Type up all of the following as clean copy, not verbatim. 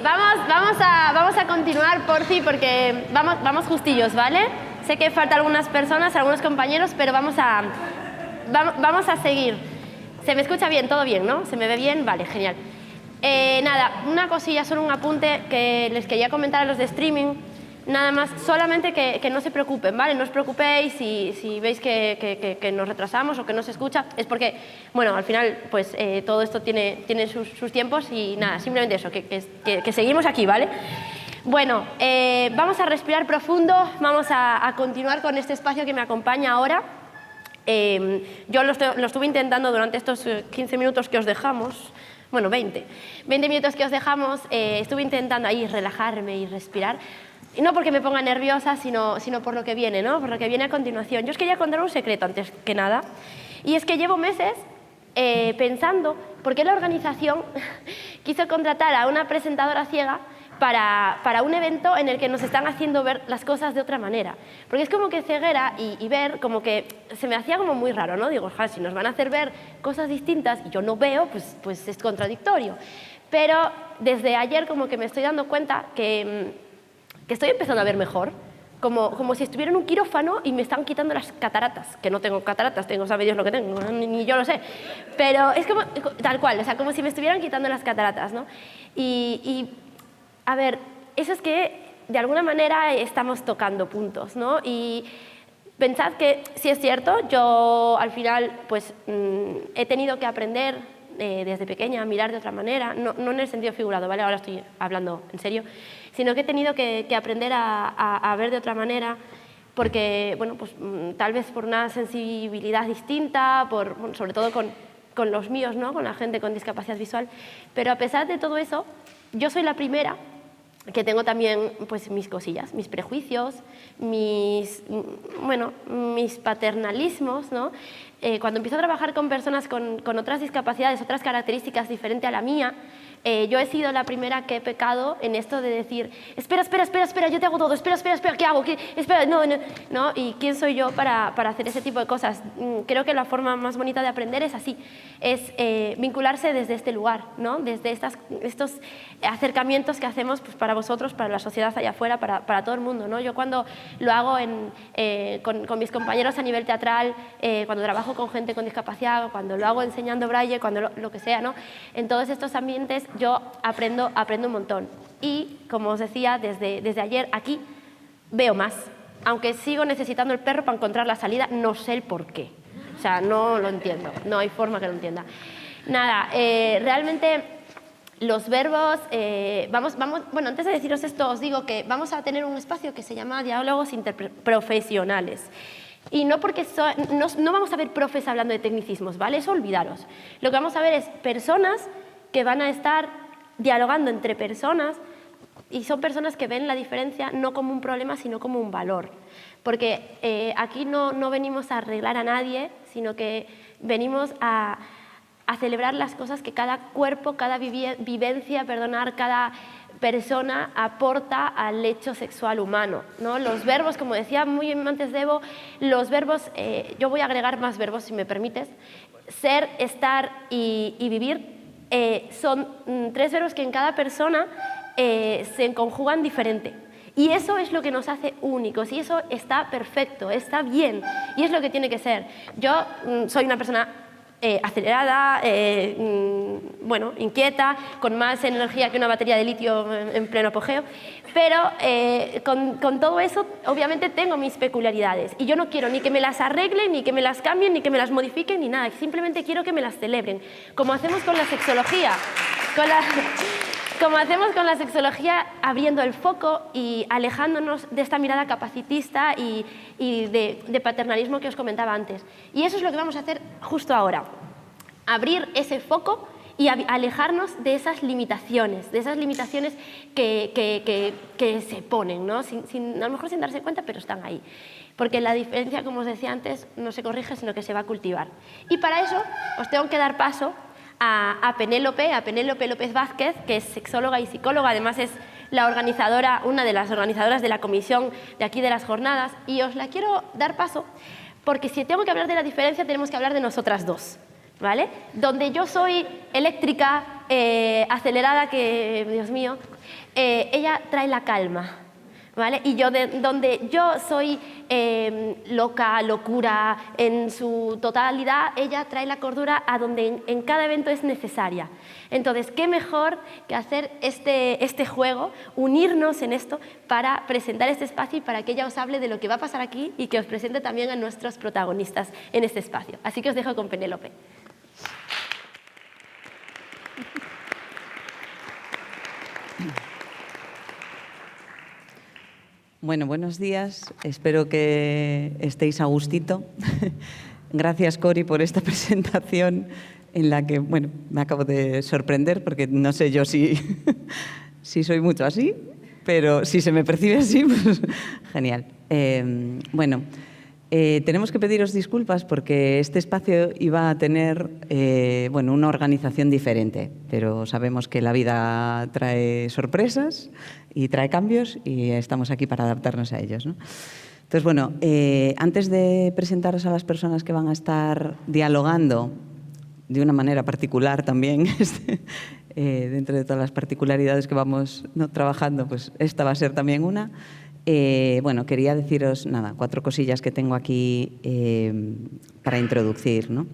Vamos a continuar, porfi, porque vamos justillos, ¿vale? Sé que faltan algunas personas, algunos compañeros, pero vamos a seguir. ¿Se me escucha bien? ¿Todo bien, no? ¿Se me ve bien? Vale, genial. Nada, una cosilla, solo un apunte que les quería comentar a los de streaming. Nada más, solamente que no se preocupen, ¿vale? No os preocupéis si veis que nos retrasamos o que no se escucha. Es porque, bueno, al final, pues todo esto tiene sus tiempos y nada, simplemente eso, que seguimos aquí, ¿vale? Bueno, vamos a respirar profundo, vamos a continuar con este espacio que me acompaña ahora. Yo lo estuve intentando durante estos 15 minutos que os dejamos. Bueno, 20 minutos que os dejamos, estuve intentando ahí relajarme y respirar. Y no porque me ponga nerviosa, sino por lo que viene, ¿no? Por lo que viene a continuación. Yo os quería contar un secreto antes que nada. Y es que llevo meses pensando por qué la organización quiso contratar a una presentadora ciega para un evento en el que nos están haciendo ver las cosas de otra manera. Porque es como que ceguera y ver como que se me hacía como muy raro, ¿no? Digo, si nos van a hacer ver cosas distintas y yo no veo, pues es contradictorio. Pero desde ayer como que me estoy dando cuenta que estoy empezando a ver mejor, como si estuviera en un quirófano y me están quitando las cataratas, que no tengo cataratas, sabe Dios lo que tengo, ni yo lo sé, pero es como tal cual, o sea, como si me estuvieran quitando las cataratas, ¿no? Y a ver, eso es que de alguna manera estamos tocando puntos, ¿no? Y pensad que sí es cierto, yo al final pues he tenido que aprender desde pequeña a mirar de otra manera, no en el sentido figurado, ¿vale? Ahora estoy hablando en serio, sino que he tenido que aprender a ver de otra manera porque, bueno, pues tal vez por una sensibilidad distinta, sobre todo con los míos, ¿no? Con la gente con discapacidad visual, pero a pesar de todo eso, yo soy la primera que tengo también pues, mis cosillas, mis prejuicios, mis paternalismos, ¿no? Cuando empiezo a trabajar con personas con otras discapacidades, otras características diferentes a la mía, yo he sido la primera que he pecado en esto de decir espera, yo te hago todo, espera, ¿qué hago? Espera, no, ¿y quién soy yo para hacer ese tipo de cosas? Creo que la forma más bonita de aprender es así, es vincularse desde este lugar, ¿no? Desde estos acercamientos que hacemos pues, para vosotros, para la sociedad allá afuera, para todo el mundo, ¿no? Yo cuando lo hago con mis compañeros a nivel teatral, cuando trabajo con gente con discapacidad, cuando lo hago enseñando braille, cuando lo que sea, ¿no? En todos estos ambientes yo aprendo un montón. Y, como os decía, desde ayer aquí veo más. Aunque sigo necesitando el perro para encontrar la salida, no sé el por qué. O sea, no lo entiendo, no hay forma que lo entienda. Nada, realmente los verbos, bueno, antes de deciros esto os digo que vamos a tener un espacio que se llama Diálogos Interprofesionales. Y no porque no vamos a ver profes hablando de tecnicismos, ¿vale? Eso olvidaros. Lo que vamos a ver es personas que van a estar dialogando entre personas y son personas que ven la diferencia no como un problema, sino como un valor. Porque aquí no venimos a arreglar a nadie, sino que venimos a celebrar las cosas que cada cuerpo, cada vivencia, cada persona aporta al hecho sexual humano, ¿no? Los verbos, como decía muy antes Debo, los verbos, yo voy a agregar más verbos si me permites, ser, estar y vivir, son 3 verbos que en cada persona se conjugan diferente. Y eso es lo que nos hace únicos y eso está perfecto, está bien y es lo que tiene que ser. Yo soy una persona acelerada, bueno, inquieta, con más energía que una batería de litio en pleno apogeo, pero con todo eso obviamente tengo mis peculiaridades y yo no quiero ni que me las arreglen, ni que me las cambien, ni que me las modifiquen, ni nada, simplemente quiero que me las celebren, como hacemos con la sexología, como hacemos con la sexología, abriendo el foco y alejándonos de esta mirada capacitista y de paternalismo que os comentaba antes. Y eso es lo que vamos a hacer justo ahora, abrir ese foco y alejarnos de esas limitaciones que se ponen, ¿no? A lo mejor sin darse cuenta, pero están ahí. Porque la diferencia, como os decía antes, no se corrige, sino que se va a cultivar. Y para eso os tengo que dar paso a Penélope López Vázquez, que es sexóloga y psicóloga, además es la organizadora, una de las organizadoras de la comisión de aquí de las jornadas, y os la quiero dar paso porque si tengo que hablar de la diferencia tenemos que hablar de nosotras dos, ¿vale? Donde yo soy eléctrica, acelerada que, Dios mío, ella trae la calma. ¿Vale? Y yo, donde yo soy loca, locura en su totalidad, ella trae la cordura a donde en cada evento es necesaria. Entonces, ¿qué mejor que hacer este juego, unirnos en esto para presentar este espacio y para que ella os hable de lo que va a pasar aquí y que os presente también a nuestros protagonistas en este espacio? Así que os dejo con Penélope. Bueno, buenos días. Espero que estéis a gustito. Gracias, Cori, por esta presentación en la que, bueno, me acabo de sorprender porque no sé yo si soy mucho así, pero si se me percibe así, pues genial. Tenemos que pediros disculpas porque este espacio iba a tener una organización diferente, pero sabemos que la vida trae sorpresas y trae cambios y estamos aquí para adaptarnos a ellos, ¿no? Entonces, bueno, antes de presentaros a las personas que van a estar dialogando de una manera particular también, dentro de todas las particularidades que vamos trabajando, pues esta va a ser también una. Quería deciros 4 cosillas que tengo aquí para introducir, ¿no?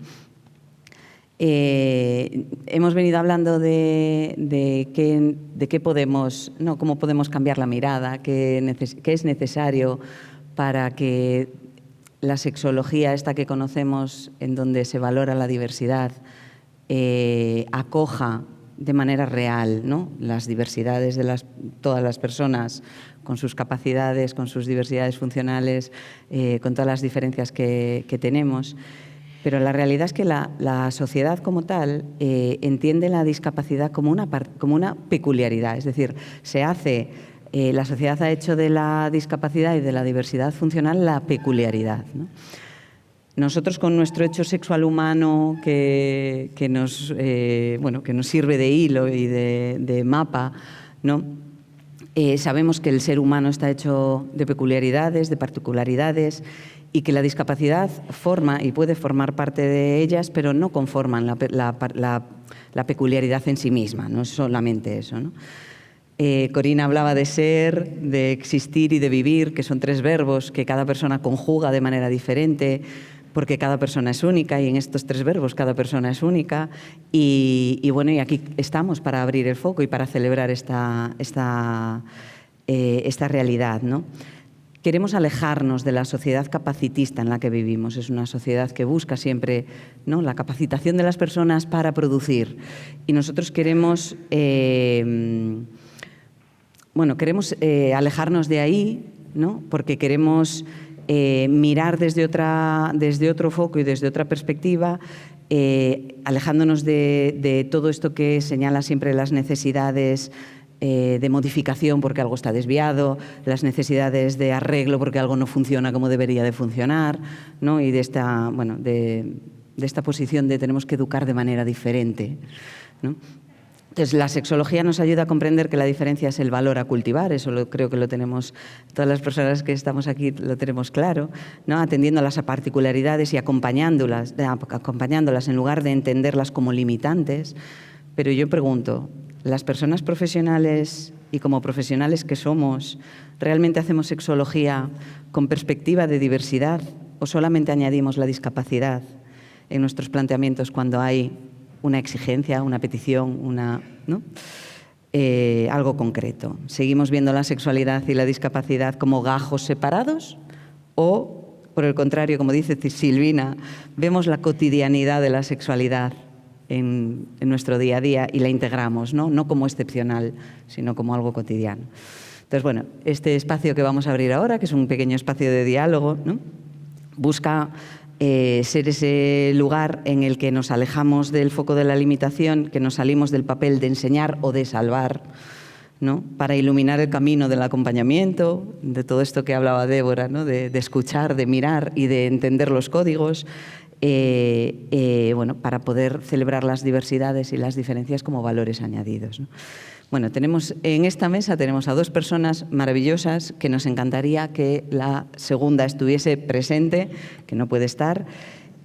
Hemos venido hablando de qué podemos, cómo podemos cambiar la mirada, qué es necesario para que la sexología esta que conocemos, en donde se valora la diversidad, acoja de manera real, ¿no?, las diversidades de todas las personas, con sus capacidades, con sus diversidades funcionales, con todas las diferencias que tenemos. Pero la realidad es que la sociedad como tal entiende la discapacidad como una peculiaridad. Es decir, la sociedad ha hecho de la discapacidad y de la diversidad funcional la peculiaridad, ¿no? Nosotros, con nuestro hecho sexual humano que nos sirve de hilo y de mapa, ¿no?, sabemos que el ser humano está hecho de peculiaridades, de particularidades, y que la discapacidad forma y puede formar parte de ellas, pero no conforman la peculiaridad en sí misma, no es solamente eso, ¿no? Corina hablaba de ser, de existir y de vivir, que son 3 verbos que cada persona conjuga de manera diferente, porque cada persona es única, y en estos 3 verbos cada persona es única. Y aquí estamos para abrir el foco y para celebrar esta realidad, ¿no? Queremos alejarnos de la sociedad capacitista en la que vivimos. Es una sociedad que busca siempre, ¿no?, la capacitación de las personas para producir. Y nosotros queremos alejarnos de ahí, ¿no?, porque queremos mirar desde otro foco y desde otra perspectiva, alejándonos de todo esto que señala siempre las necesidades de modificación porque algo está desviado, las necesidades de arreglo porque algo no funciona como debería de funcionar, ¿no?, y de esta posición de tenemos que educar de manera diferente, ¿no? Entonces, la sexología nos ayuda a comprender que la diferencia es el valor a cultivar. Eso creo que lo tenemos, todas las personas que estamos aquí lo tenemos claro, ¿no?, atendiendo a las particularidades y acompañándolas en lugar de entenderlas como limitantes. Pero yo pregunto, ¿las personas profesionales y como profesionales que somos realmente hacemos sexología con perspectiva de diversidad o solamente añadimos la discapacidad en nuestros planteamientos cuando hay una exigencia, una petición, algo concreto? ¿Seguimos viendo la sexualidad y la discapacidad como gajos separados? ¿O, por el contrario, como dice Silvina, vemos la cotidianidad de la sexualidad en nuestro día a día y la integramos, no como excepcional, sino como algo cotidiano? Entonces, este espacio que vamos a abrir ahora, que es un pequeño espacio de diálogo, ¿no?, busca ser ese lugar en el que nos alejamos del foco de la limitación, que nos salimos del papel de enseñar o de salvar, ¿no?, para iluminar el camino del acompañamiento, de todo esto que hablaba Débora, ¿no?, de escuchar, de mirar y de entender los códigos, para poder celebrar las diversidades y las diferencias como valores añadidos, ¿no? En esta mesa tenemos a 2 personas maravillosas que nos encantaría que la segunda estuviese presente, que no puede estar,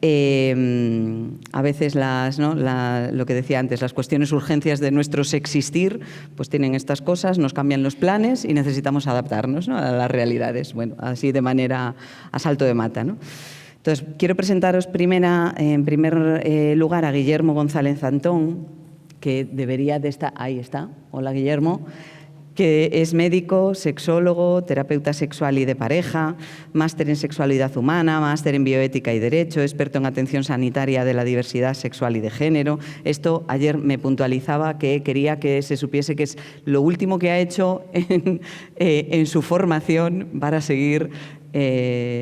A veces lo que decía antes, las cuestiones urgencias de nuestro existir, pues tienen estas cosas, nos cambian los planes y necesitamos adaptarnos, ¿no?, a las realidades, bueno, así de manera a salto de mata, ¿no? Entonces, quiero presentaros en primer lugar a Guillermo González Antón, que debería de estar, ahí está, hola Guillermo, que es médico, sexólogo, terapeuta sexual y de pareja, máster en sexualidad humana, máster en bioética y derecho, experto en atención sanitaria de la diversidad sexual y de género. Esto ayer me puntualizaba que quería que se supiese que es lo último que ha hecho en su formación para seguir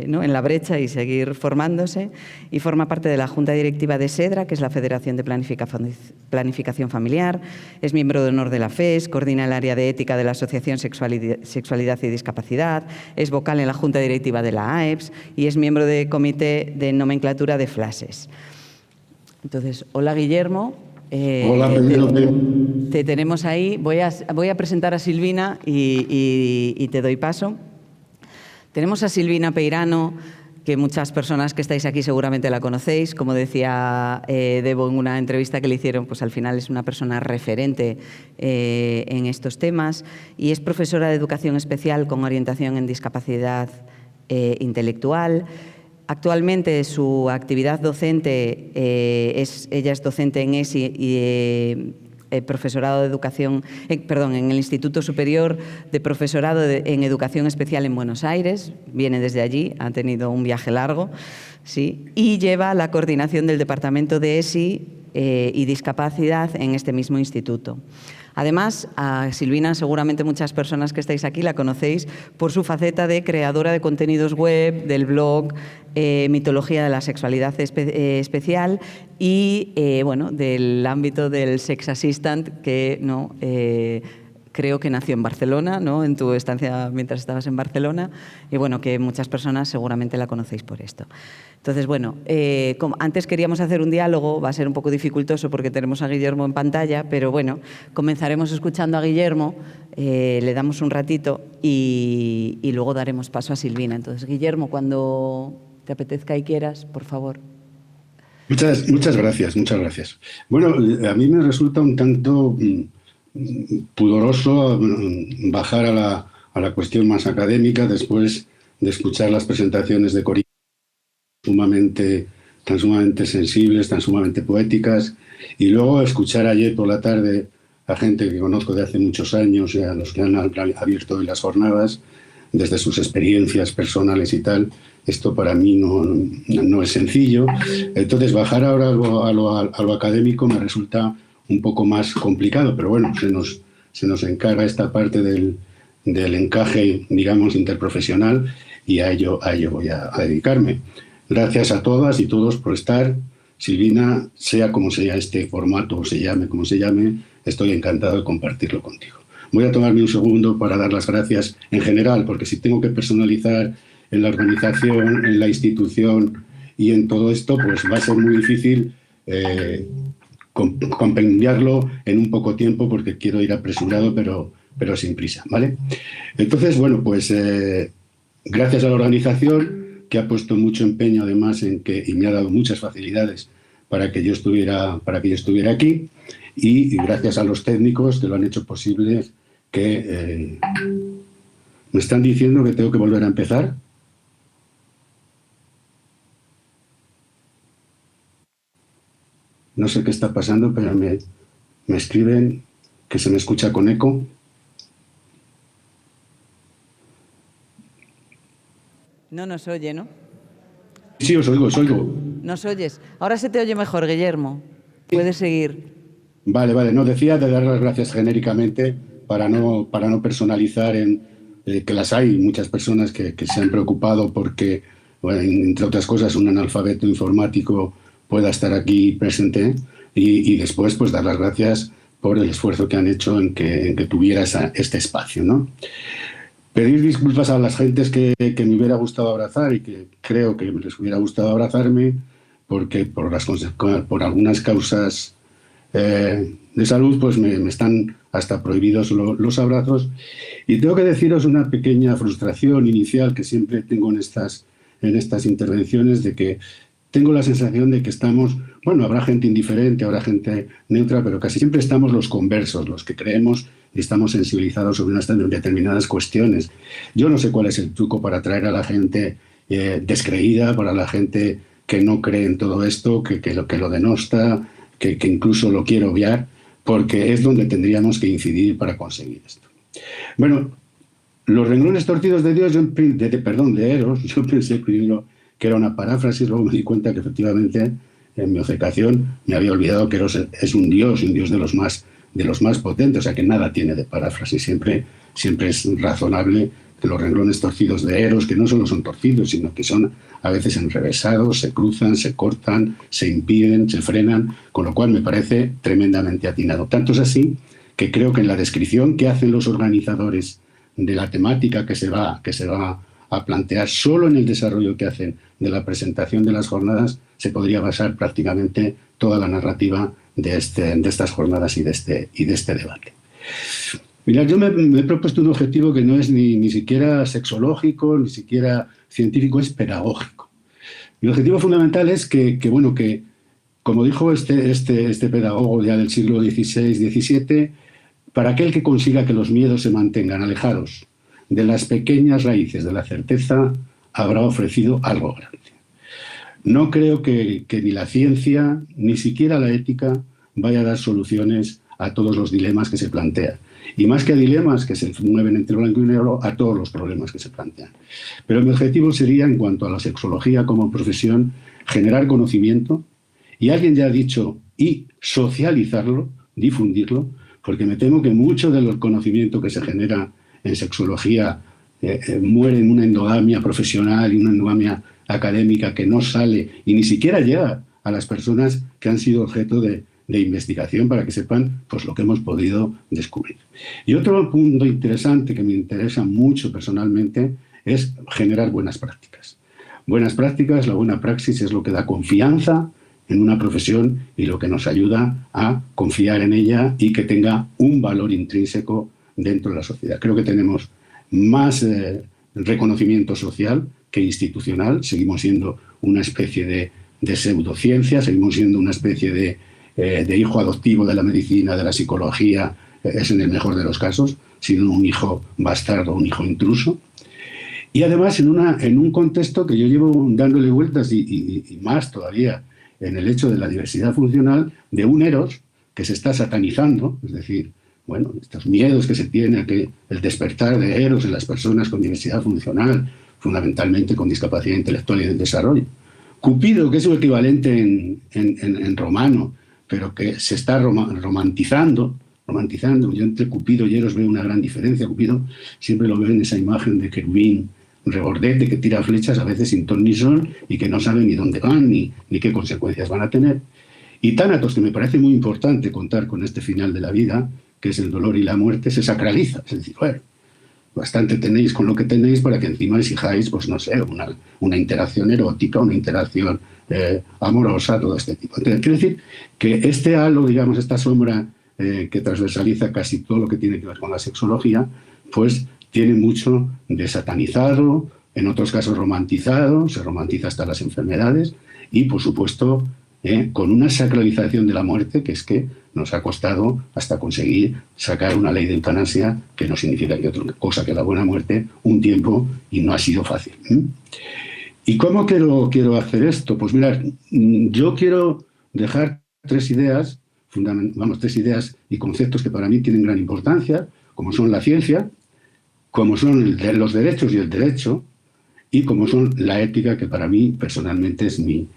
¿no?, en la brecha y seguir formándose, y forma parte de la Junta Directiva de SEDRA, que es la Federación de Planificación Familiar, es miembro de honor de la FES, coordina el área de ética de la Asociación Sexualidad y Discapacidad, es vocal en la Junta Directiva de la AEPS y es miembro del Comité de Nomenclatura de FLASES. Entonces, hola Guillermo. Hola, te tenemos ahí. Voy a presentar a Silvina y te doy paso. Tenemos a Silvina Peirano, que muchas personas que estáis aquí seguramente la conocéis. Como decía Debo en una entrevista que le hicieron, pues al final es una persona referente en estos temas y es profesora de educación especial con orientación en discapacidad intelectual. Actualmente su actividad docente, ella es docente en ESI y profesorado de educación, en el Instituto Superior de Profesorado en Educación Especial en Buenos Aires, viene desde allí, ha tenido un viaje largo, sí, y lleva la coordinación del Departamento de ESI y Discapacidad en este mismo instituto. Además, a Silvina, seguramente muchas personas que estáis aquí la conocéis por su faceta de creadora de contenidos web, del blog Mitología de la Sexualidad Especial y bueno, del ámbito del Sex Assistant, que no creo que nació en Barcelona, ¿no?, en tu estancia mientras estabas en Barcelona, y bueno, que muchas personas seguramente la conocéis por esto. Entonces, bueno, antes queríamos hacer un diálogo, va a ser un poco dificultoso porque tenemos a Guillermo en pantalla, pero bueno, comenzaremos escuchando a Guillermo, le damos un ratito y luego daremos paso a Silvina. Entonces, Guillermo, cuando te apetezca y quieras, por favor. Muchas gracias, muchas gracias. Bueno, a mí me resulta un tanto pudoroso bajar a la cuestión más académica después de escuchar las presentaciones de Corina, tan sumamente sensibles, tan sumamente poéticas, y luego escuchar ayer por la tarde a gente que conozco de hace muchos años y a los que han abierto hoy las jornadas desde sus experiencias personales y tal. Esto para mí no es sencillo. Entonces, bajar ahora a lo académico me resulta un poco más complicado, pero bueno, se nos encarga esta parte del encaje, digamos, interprofesional, y a ello voy a dedicarme. Gracias a todas y todos por estar. Silvina, sea como sea este formato, o se llame como se llame, estoy encantado de compartirlo contigo. Voy a tomarme un segundo para dar las gracias en general, porque si tengo que personalizar en la organización, en la institución y en todo esto, pues va a ser muy difícil compendiarlo en un poco tiempo, porque quiero ir apresurado, pero sin prisa, ¿vale? Entonces, bueno, pues gracias a la organización, que ha puesto mucho empeño además y me ha dado muchas facilidades para que yo estuviera aquí, y gracias a los técnicos que lo han hecho posible, que me están diciendo que tengo que volver a empezar. No sé qué está pasando, pero me escriben que se me escucha con eco. No nos oye, ¿no? Sí, os oigo. Nos oyes. Ahora se te oye mejor, Guillermo. Puedes seguir. Vale. No, decía de dar las gracias genéricamente para no personalizar que las hay muchas personas que se han preocupado porque, bueno, entre otras cosas, un analfabeto informático pueda estar aquí presente, y después pues dar las gracias por el esfuerzo que han hecho en que tuviera este espacio, ¿no? Pedir disculpas a las gentes que me hubiera gustado abrazar y que creo que les hubiera gustado abrazarme, porque por algunas causas de salud pues me están hasta prohibidos los abrazos. Y tengo que deciros una pequeña frustración inicial que siempre tengo en estas intervenciones, de que tengo la sensación de que estamos, bueno, habrá gente indiferente, habrá gente neutra, pero casi siempre estamos los conversos, los que creemos y estamos sensibilizados sobre unas determinadas cuestiones. Yo no sé cuál es el truco para atraer a la gente descreída, para la gente que no cree en todo esto, que lo denosta, que incluso lo quiere obviar, porque es donde tendríamos que incidir para conseguir esto. Bueno, los renglones torcidos de Dios, de Eros, yo pensé primero que era una paráfrasis, luego me di cuenta que efectivamente en mi obcecación me había olvidado que Eros es un dios de los más potentes, o sea que nada tiene de paráfrasis, siempre es razonable que los renglones torcidos de Eros, que no solo son torcidos, sino que son a veces enrevesados, se cruzan, se cortan, se impiden, se frenan, con lo cual me parece tremendamente atinado. Tanto es así que creo que en la descripción que hacen los organizadores de la temática que se va a plantear, solo en el desarrollo que hacen de la presentación de las jornadas, se podría basar prácticamente toda la narrativa de estas jornadas y de este debate. Mirad, yo me he propuesto un objetivo que no es ni siquiera sexológico, ni siquiera científico, es pedagógico. Mi objetivo fundamental es que como dijo este pedagogo ya del siglo XVI-XVII, para aquel que consiga que los miedos se mantengan alejados de las pequeñas raíces de la certeza, habrá ofrecido algo grande. No creo que ni la ciencia, ni siquiera la ética, vaya a dar soluciones a todos los dilemas que se plantean. Y más que a dilemas que se mueven entre blanco y negro, a todos los problemas que se plantean. Pero mi objetivo sería, en cuanto a la sexología como profesión, generar conocimiento, y alguien ya ha dicho, y socializarlo, difundirlo, porque me temo que mucho del conocimiento que se genera en sexología muere en una endogamia profesional y una endogamia académica que no sale y ni siquiera llega a las personas que han sido objeto de investigación para que sepan pues, lo que hemos podido descubrir. Y otro punto interesante que me interesa mucho personalmente es generar buenas prácticas. Buenas prácticas, la buena praxis es lo que da confianza en una profesión y lo que nos ayuda a confiar en ella y que tenga un valor intrínseco dentro de la sociedad. Creo que tenemos más reconocimiento social que institucional. Seguimos siendo una especie de pseudociencia, seguimos siendo una especie de hijo adoptivo de la medicina, de la psicología, es en el mejor de los casos, sino un hijo bastardo, un hijo intruso. Y además en un contexto que yo llevo dándole vueltas y más todavía en el hecho de la diversidad funcional, de un Eros que se está satanizando, es decir, bueno, estos miedos que se tiene, que el despertar de Eros en las personas con diversidad funcional, fundamentalmente con discapacidad intelectual y de desarrollo. Cupido, que es su equivalente en romano, pero que se está romantizando. Yo entre Cupido y Eros veo una gran diferencia. Cupido siempre lo veo en esa imagen de querubín rebordete que tira flechas a veces sin ton ni son y que no sabe ni dónde van ni qué consecuencias van a tener. Y Tánatos, que me parece muy importante contar con este final de la vida, que es el dolor y la muerte, se sacraliza. Es decir, bueno, bastante tenéis con lo que tenéis para que encima exijáis, pues no sé, una interacción erótica, una interacción amorosa, todo este tipo. Entonces, quiero decir que este halo, digamos, esta sombra que transversaliza casi todo lo que tiene que ver con la sexología, pues tiene mucho de satanizado, en otros casos romantizado, se romantiza hasta las enfermedades y, por supuesto, con una sacralización de la muerte que es que nos ha costado hasta conseguir sacar una ley de eutanasia que no significa que otra cosa que la buena muerte un tiempo y no ha sido fácil. ¿Y cómo quiero hacer esto? Pues mirad, yo quiero dejar tres ideas y conceptos que para mí tienen gran importancia, como son la ciencia, como son los derechos y el derecho, y como son la ética, que para mí personalmente es mi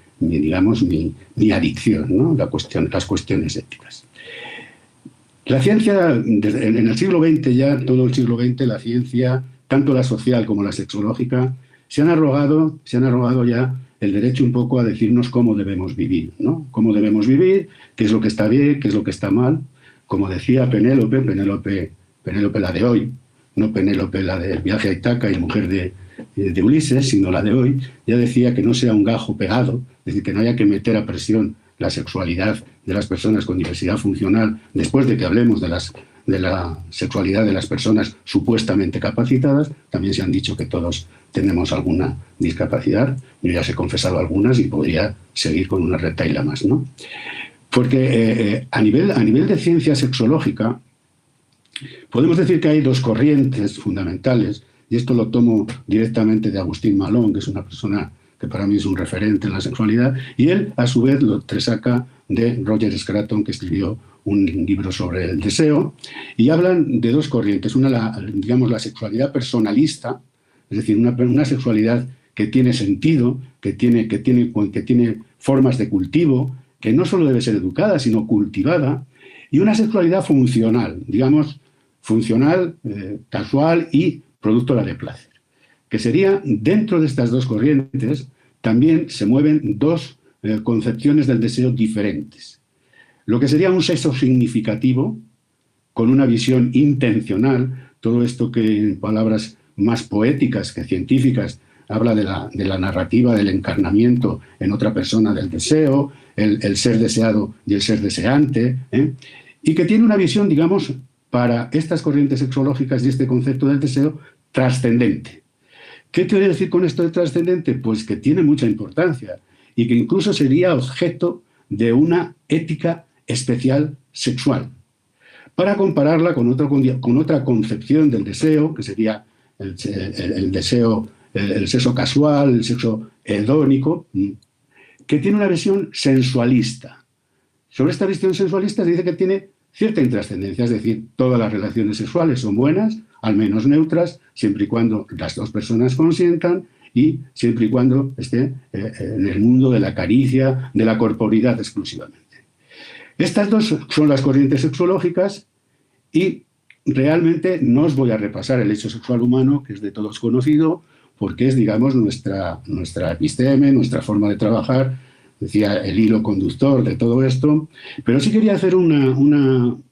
adicción, ¿no? Las cuestiones éticas. La ciencia, en el siglo XX ya, todo el siglo XX, la ciencia, tanto la social como la sexológica, se han arrogado ya el derecho un poco a decirnos cómo debemos vivir, ¿no? Cómo debemos vivir, qué es lo que está bien, qué es lo que está mal. Como decía Penélope la de hoy, no Penélope la del viaje a Ítaca y mujer de Ulises, sino la de hoy, ya decía que no sea un gajo pegado, es decir, que no haya que meter a presión la sexualidad de las personas con diversidad funcional después de que hablemos de de la sexualidad de las personas supuestamente capacitadas. También se han dicho que todos tenemos alguna discapacidad. Yo ya os he confesado algunas y podría seguir con una retahíla más, ¿no? Porque a nivel de ciencia sexológica podemos decir que hay dos corrientes fundamentales, y esto lo tomo directamente de Agustín Malón, que es una persona que para mí es un referente en la sexualidad, y él a su vez lo saca de Roger Scruton, que escribió un libro sobre el deseo, y hablan de dos corrientes. Una, digamos, la sexualidad personalista, es decir, una sexualidad que tiene sentido, que tiene formas de cultivo, que no solo debe ser educada, sino cultivada, y una sexualidad funcional, digamos, funcional, casual y productora de placer, que sería, dentro de estas dos corrientes, también se mueven dos concepciones del deseo diferentes. Lo que sería un sexo significativo, con una visión intencional, todo esto que en palabras más poéticas que científicas habla de la narrativa del encarnamiento en otra persona del deseo, el ser deseado y el ser deseante, y que tiene una visión, digamos, para estas corrientes sexológicas y este concepto del deseo, trascendente. ¿Qué quiere decir con esto de trascendente? Pues que tiene mucha importancia y que incluso sería objeto de una ética especial sexual, para compararla con otra concepción del deseo, que sería el deseo, el sexo casual, el sexo hedónico, que tiene una visión sensualista. Sobre esta visión sensualista se dice que tiene cierta intrascendencia, es decir, todas las relaciones sexuales son buenas, al menos neutras, siempre y cuando las dos personas consientan y siempre y cuando esté en el mundo de la caricia, de la corporidad exclusivamente. Estas dos son las corrientes sexológicas y realmente no os voy a repasar el hecho sexual humano, que es de todos conocido, porque es, digamos, nuestra episteme, nuestra forma de trabajar, decía, el hilo conductor de todo esto, pero sí quería hacer un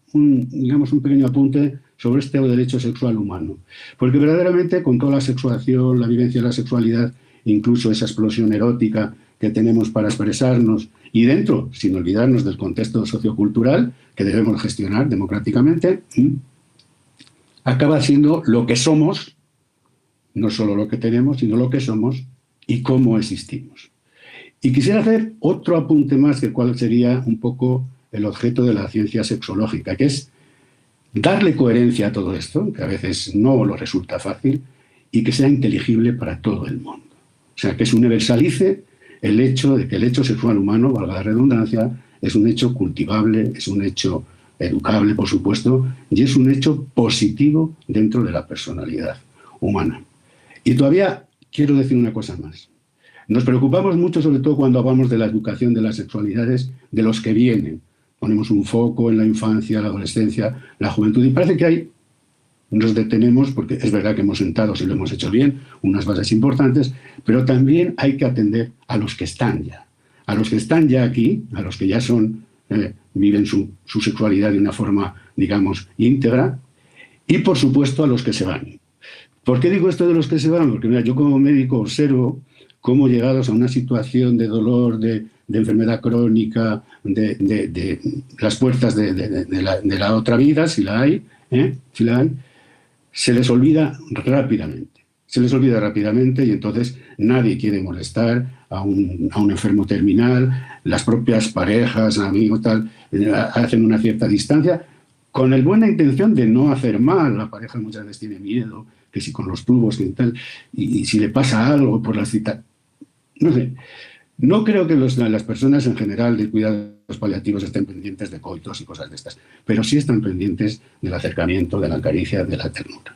pequeño apunte sobre este derecho sexual humano, porque verdaderamente con toda la sexuación, la vivencia de la sexualidad, incluso esa explosión erótica que tenemos para expresarnos, y dentro, sin olvidarnos del contexto sociocultural que debemos gestionar democráticamente, acaba siendo lo que somos, no solo lo que tenemos, sino lo que somos y cómo existimos. Y quisiera hacer otro apunte más, que cuál sería un poco el objeto de la ciencia sexológica, que es darle coherencia a todo esto, que a veces no lo resulta fácil, y que sea inteligible para todo el mundo. O sea, que se universalice el hecho de que el hecho sexual humano, valga la redundancia, es un hecho cultivable, es un hecho educable, por supuesto, y es un hecho positivo dentro de la personalidad humana. Y todavía quiero decir una cosa más. Nos preocupamos mucho, sobre todo cuando hablamos de la educación de las sexualidades, de los que vienen. Ponemos un foco en la infancia, la adolescencia, la juventud, y parece que ahí nos detenemos, porque es verdad que hemos sentado, si lo hemos hecho bien, unas bases importantes, pero también hay que atender a los que están ya. A los que están ya aquí, a los que ya viven su sexualidad de una forma, digamos, íntegra, y por supuesto a los que se van. ¿Por qué digo esto de los que se van? Porque mira, yo como médico observo cómo llegados a una situación de dolor, de enfermedad crónica, de las puertas de la otra vida, si la hay, se les olvida rápidamente. Se les olvida rápidamente y entonces nadie quiere molestar a un enfermo terminal, las propias parejas, amigos, tal, hacen una cierta distancia con la buena intención de no hacer mal. La pareja muchas veces tiene miedo, que si con los tubos, que tal, y si le pasa algo por la cita. No sé, no creo que las personas en general de cuidados paliativos estén pendientes de coitos y cosas de estas, pero sí están pendientes del acercamiento, de la caricia, de la ternura.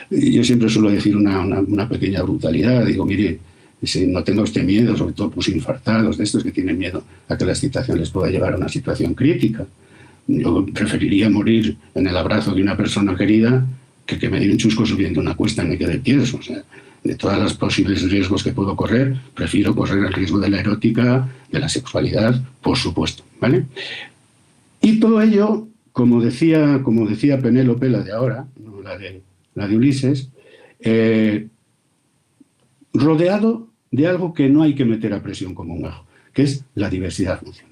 Yo siempre suelo decir una pequeña brutalidad, digo, mire, si no tenga usted miedo, sobre todo pues infartados, de estos que tienen miedo a que la excitación les pueda llevar a una situación crítica. Yo preferiría morir en el abrazo de una persona querida que me dé un chusco subiendo una cuesta y me quede tieso. O sea, de todos los posibles riesgos que puedo correr, prefiero correr el riesgo de la erótica, de la sexualidad, por supuesto, ¿vale? Y todo ello, como decía Penélope, la de ahora, no la de Ulises, rodeado de algo que no hay que meter a presión como un ajo, que es la diversidad funcional.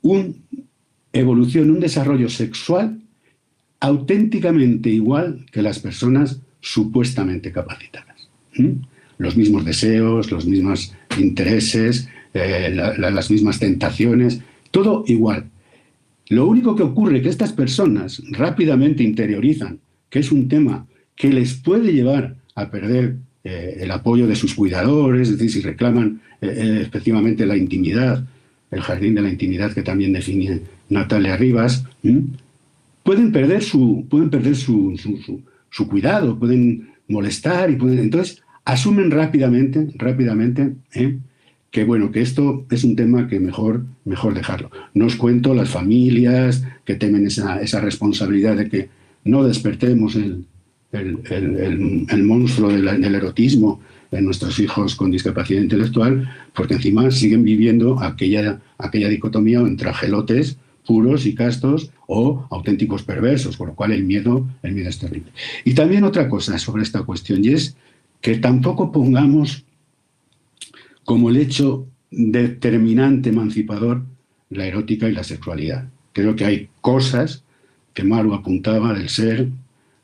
un evolución, un desarrollo sexual auténticamente igual que las personas supuestamente capacitadas. Los mismos deseos, los mismos intereses, las mismas tentaciones, todo igual. Lo único que ocurre es que estas personas rápidamente interiorizan que es un tema que les puede llevar a perder el apoyo de sus cuidadores, es decir, si reclaman efectivamente la intimidad, el jardín de la intimidad que también define Natalia Rivas, pueden perder su cuidado, pueden molestar y entonces asumen rápidamente que bueno, que esto es un tema que mejor dejarlo. No os cuento las familias que temen esa responsabilidad de que no despertemos el monstruo del erotismo en nuestros hijos con discapacidad intelectual, porque encima siguen viviendo aquella dicotomía entre angelotes puros y castos o auténticos perversos, con lo cual el miedo es terrible. Y también otra cosa sobre esta cuestión, y es que tampoco pongamos como el hecho determinante emancipador la erótica y la sexualidad. Creo que hay cosas que Maru apuntaba del ser,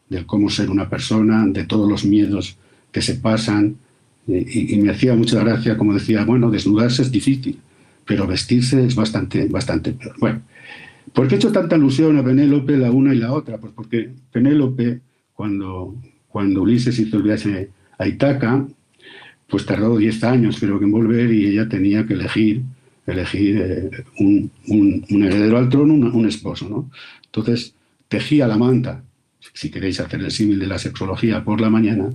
del cómo ser una persona, de todos los miedos que se pasan, y me hacía mucha gracia, como decía, bueno, desnudarse es difícil, pero vestirse es bastante peor. Bueno, ¿por qué he hecho tanta alusión a Penélope, la una y la otra? Pues porque Penélope, cuando Ulises hizo el viaje a Ítaca, pues tardó 10 años creo que en volver, y ella tenía que elegir un heredero al trono, un esposo, ¿no? Entonces tejía la manta, si queréis hacer el símil de la sexología, por la mañana,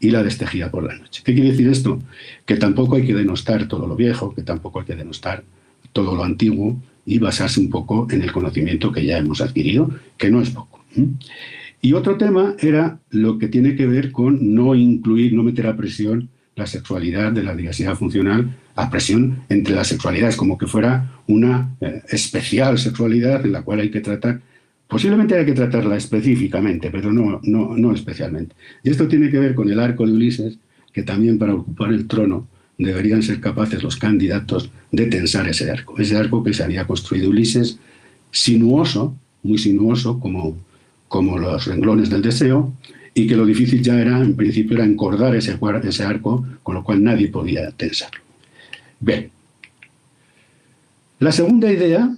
y la destejía por la noche. ¿Qué quiere decir esto? Que tampoco hay que denostar todo lo viejo, que tampoco hay que denostar todo lo antiguo, y basarse un poco en el conocimiento que ya hemos adquirido, que no es poco. Y otro tema era lo que tiene que ver con no meter a presión la sexualidad de la diversidad funcional, a presión entre las sexualidades, como que fuera una especial sexualidad en la cual hay que tratar. Posiblemente hay que tratarla específicamente, pero no especialmente. Y esto tiene que ver con el arco de Ulises, que también para ocupar el trono deberían ser capaces los candidatos de tensar ese arco que se había construido Ulises, sinuoso, muy sinuoso, como los renglones del deseo, y que lo difícil ya era, en principio, era encordar ese arco, con lo cual nadie podía tensarlo. Bien. La segunda idea,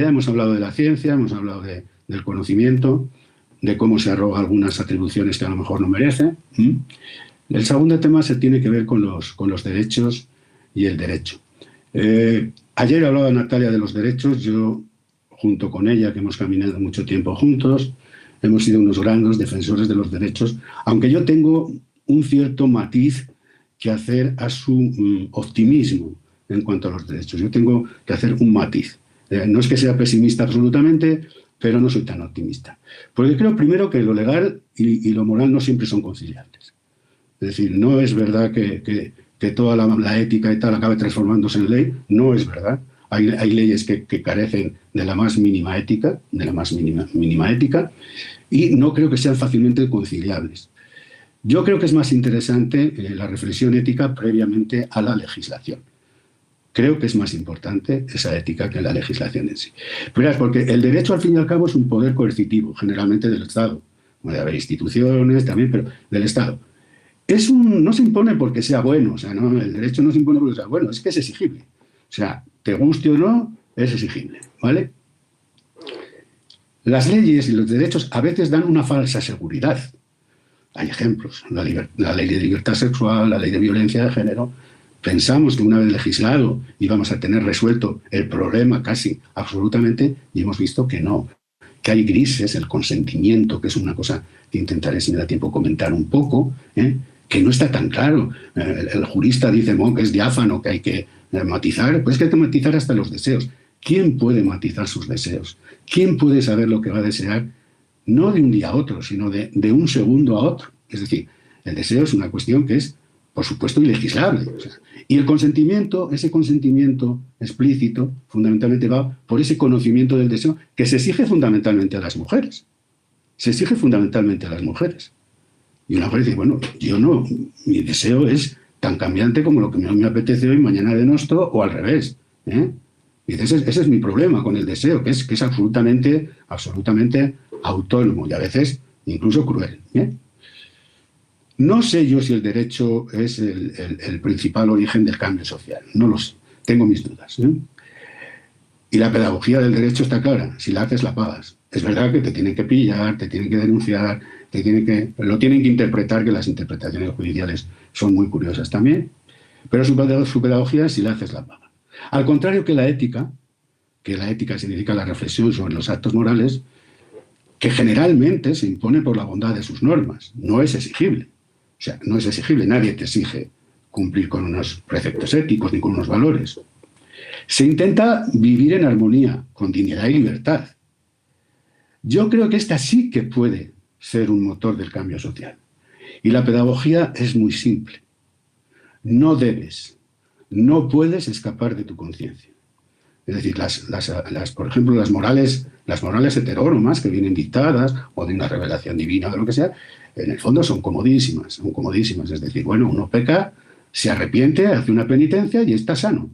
hemos hablado de la ciencia, hemos hablado del conocimiento, de cómo se arroga algunas atribuciones que a lo mejor no merece. El segundo tema se tiene que ver con los derechos y el derecho. Ayer hablaba Natalia de los derechos, yo junto con ella, que hemos caminado mucho tiempo juntos, hemos sido unos grandes defensores de los derechos, aunque yo tengo un cierto matiz que hacer a su optimismo en cuanto a los derechos. Yo tengo que hacer un matiz. No es que sea pesimista absolutamente, pero no soy tan optimista. Porque creo primero que lo legal y lo moral no siempre son conciliables. Es decir, no es verdad que toda la ética y tal acabe transformándose en ley, no es verdad. Hay leyes que carecen de la más mínima ética, y no creo que sean fácilmente conciliables. Yo creo que es más interesante la reflexión ética previamente a la legislación. Creo que es más importante esa ética que la legislación en sí. Pero porque el derecho, al fin y al cabo, es un poder coercitivo, generalmente del Estado. Puede haber instituciones también, pero del Estado. No se impone porque sea bueno, o sea, no, el derecho no se impone porque sea bueno, es que es exigible. O sea, te guste o no, es exigible, ¿vale? Las leyes y los derechos a veces dan una falsa seguridad. Hay ejemplos, la ley de libertad sexual, la ley de violencia de género. Pensamos que una vez legislado íbamos a tener resuelto el problema casi absolutamente, y hemos visto que no, que hay grises, el consentimiento, que es una cosa que intentaré, si me da tiempo, comentar un poco, que no está tan claro. El jurista dice que es diáfano, que hay que matizar, pues es que hay que matizar hasta los deseos. ¿Quién puede matizar sus deseos? ¿Quién puede saber lo que va a desear? No de un día a otro, sino de un segundo a otro. Es decir, el deseo es una cuestión que es, por supuesto, ilegislable. O sea, y el consentimiento, ese consentimiento explícito, fundamentalmente va por ese conocimiento del deseo que se exige fundamentalmente a las mujeres. Se exige fundamentalmente a las mujeres. Y una mujer dice, bueno, yo no, mi deseo es tan cambiante como lo que me apetece hoy, mañana de nosto, o al revés. Y Y ese es mi problema con el deseo, que es absolutamente autónomo y a veces incluso cruel. ¿Bien? No sé yo si el derecho es el principal origen del cambio social. No lo sé. Tengo mis dudas. Y la pedagogía del derecho está clara. Si la haces, la pagas. Es verdad que te tienen que pillar, te tienen que denunciar, lo tienen que interpretar, que las interpretaciones judiciales son muy curiosas también. Pero su pedagogía, si la haces, la pagas. Al contrario que la ética significa la reflexión sobre los actos morales, que generalmente se impone por la bondad de sus normas. No es exigible. O sea, no es exigible. Nadie te exige cumplir con unos preceptos éticos ni con unos valores. Se intenta vivir en armonía, con dignidad y libertad. Yo creo que esta sí que puede ser un motor del cambio social. Y la pedagogía es muy simple. No puedes escapar de tu conciencia. Es decir, por ejemplo, las morales heterónomas que vienen dictadas, o de una revelación divina o de lo que sea, en el fondo son comodísimas. Es decir, bueno, uno peca, se arrepiente, hace una penitencia y está sano.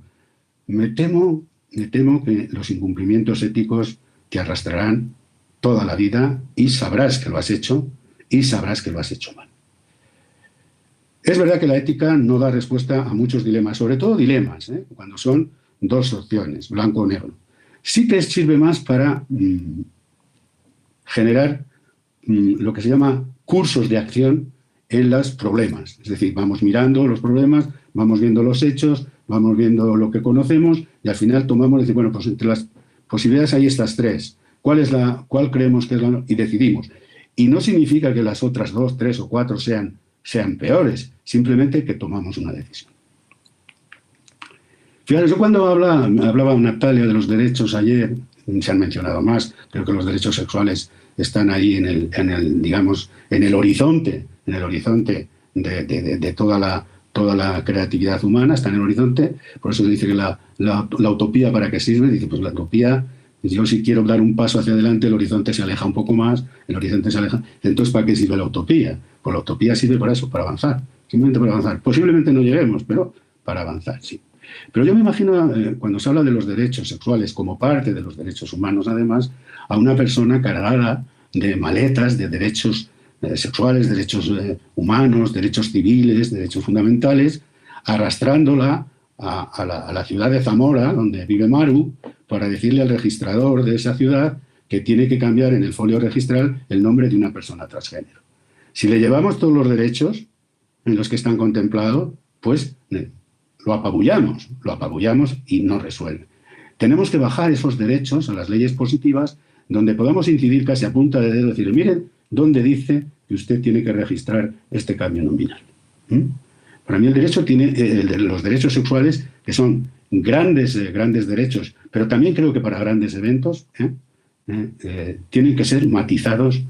Me temo que los incumplimientos éticos te arrastrarán toda la vida y sabrás que lo has hecho mal. Es verdad que la ética no da respuesta a muchos dilemas, sobre todo dilemas, cuando son dos opciones, blanco o negro. Sí que sirve más para generar lo que se llama cursos de acción en los problemas. Es decir, vamos mirando los problemas, vamos viendo los hechos, vamos viendo lo que conocemos y al final tomamos y decimos, bueno, pues entre las posibilidades hay estas tres. ¿Cuál creemos que es la...? Y decidimos. Y no significa que las otras 2, 3 o 4 sean peores, simplemente que tomamos una decisión. Fíjate, yo cuando hablaba Natalia de los derechos ayer, se han mencionado más, creo que los derechos sexuales están ahí en el horizonte de toda la creatividad humana, está en el horizonte. Por eso dice que la utopía, ¿para qué sirve? Dice, pues la utopía, yo si quiero dar un paso hacia adelante, el horizonte se aleja un poco más, entonces ¿para qué sirve la utopía? Pues la utopía sirve para eso, para avanzar, simplemente para avanzar. Posiblemente no lleguemos, pero para avanzar, sí. Pero yo me imagino, cuando se habla de los derechos sexuales como parte de los derechos humanos, además, a una persona cargada de maletas de derechos sexuales, derechos humanos, derechos civiles, derechos fundamentales, arrastrándola a la ciudad de Zamora, donde vive Maru, para decirle al registrador de esa ciudad que tiene que cambiar en el folio registral el nombre de una persona transgénero. Si le llevamos todos los derechos en los que están contemplados, pues lo apabullamos y no resuelve. Tenemos que bajar esos derechos a las leyes positivas donde podamos incidir casi a punta de dedo y decirle, miren, ¿dónde dice que usted tiene que registrar este cambio nominal? Para mí los derechos sexuales, que son grandes derechos, pero también creo que para grandes eventos, tienen que ser matizados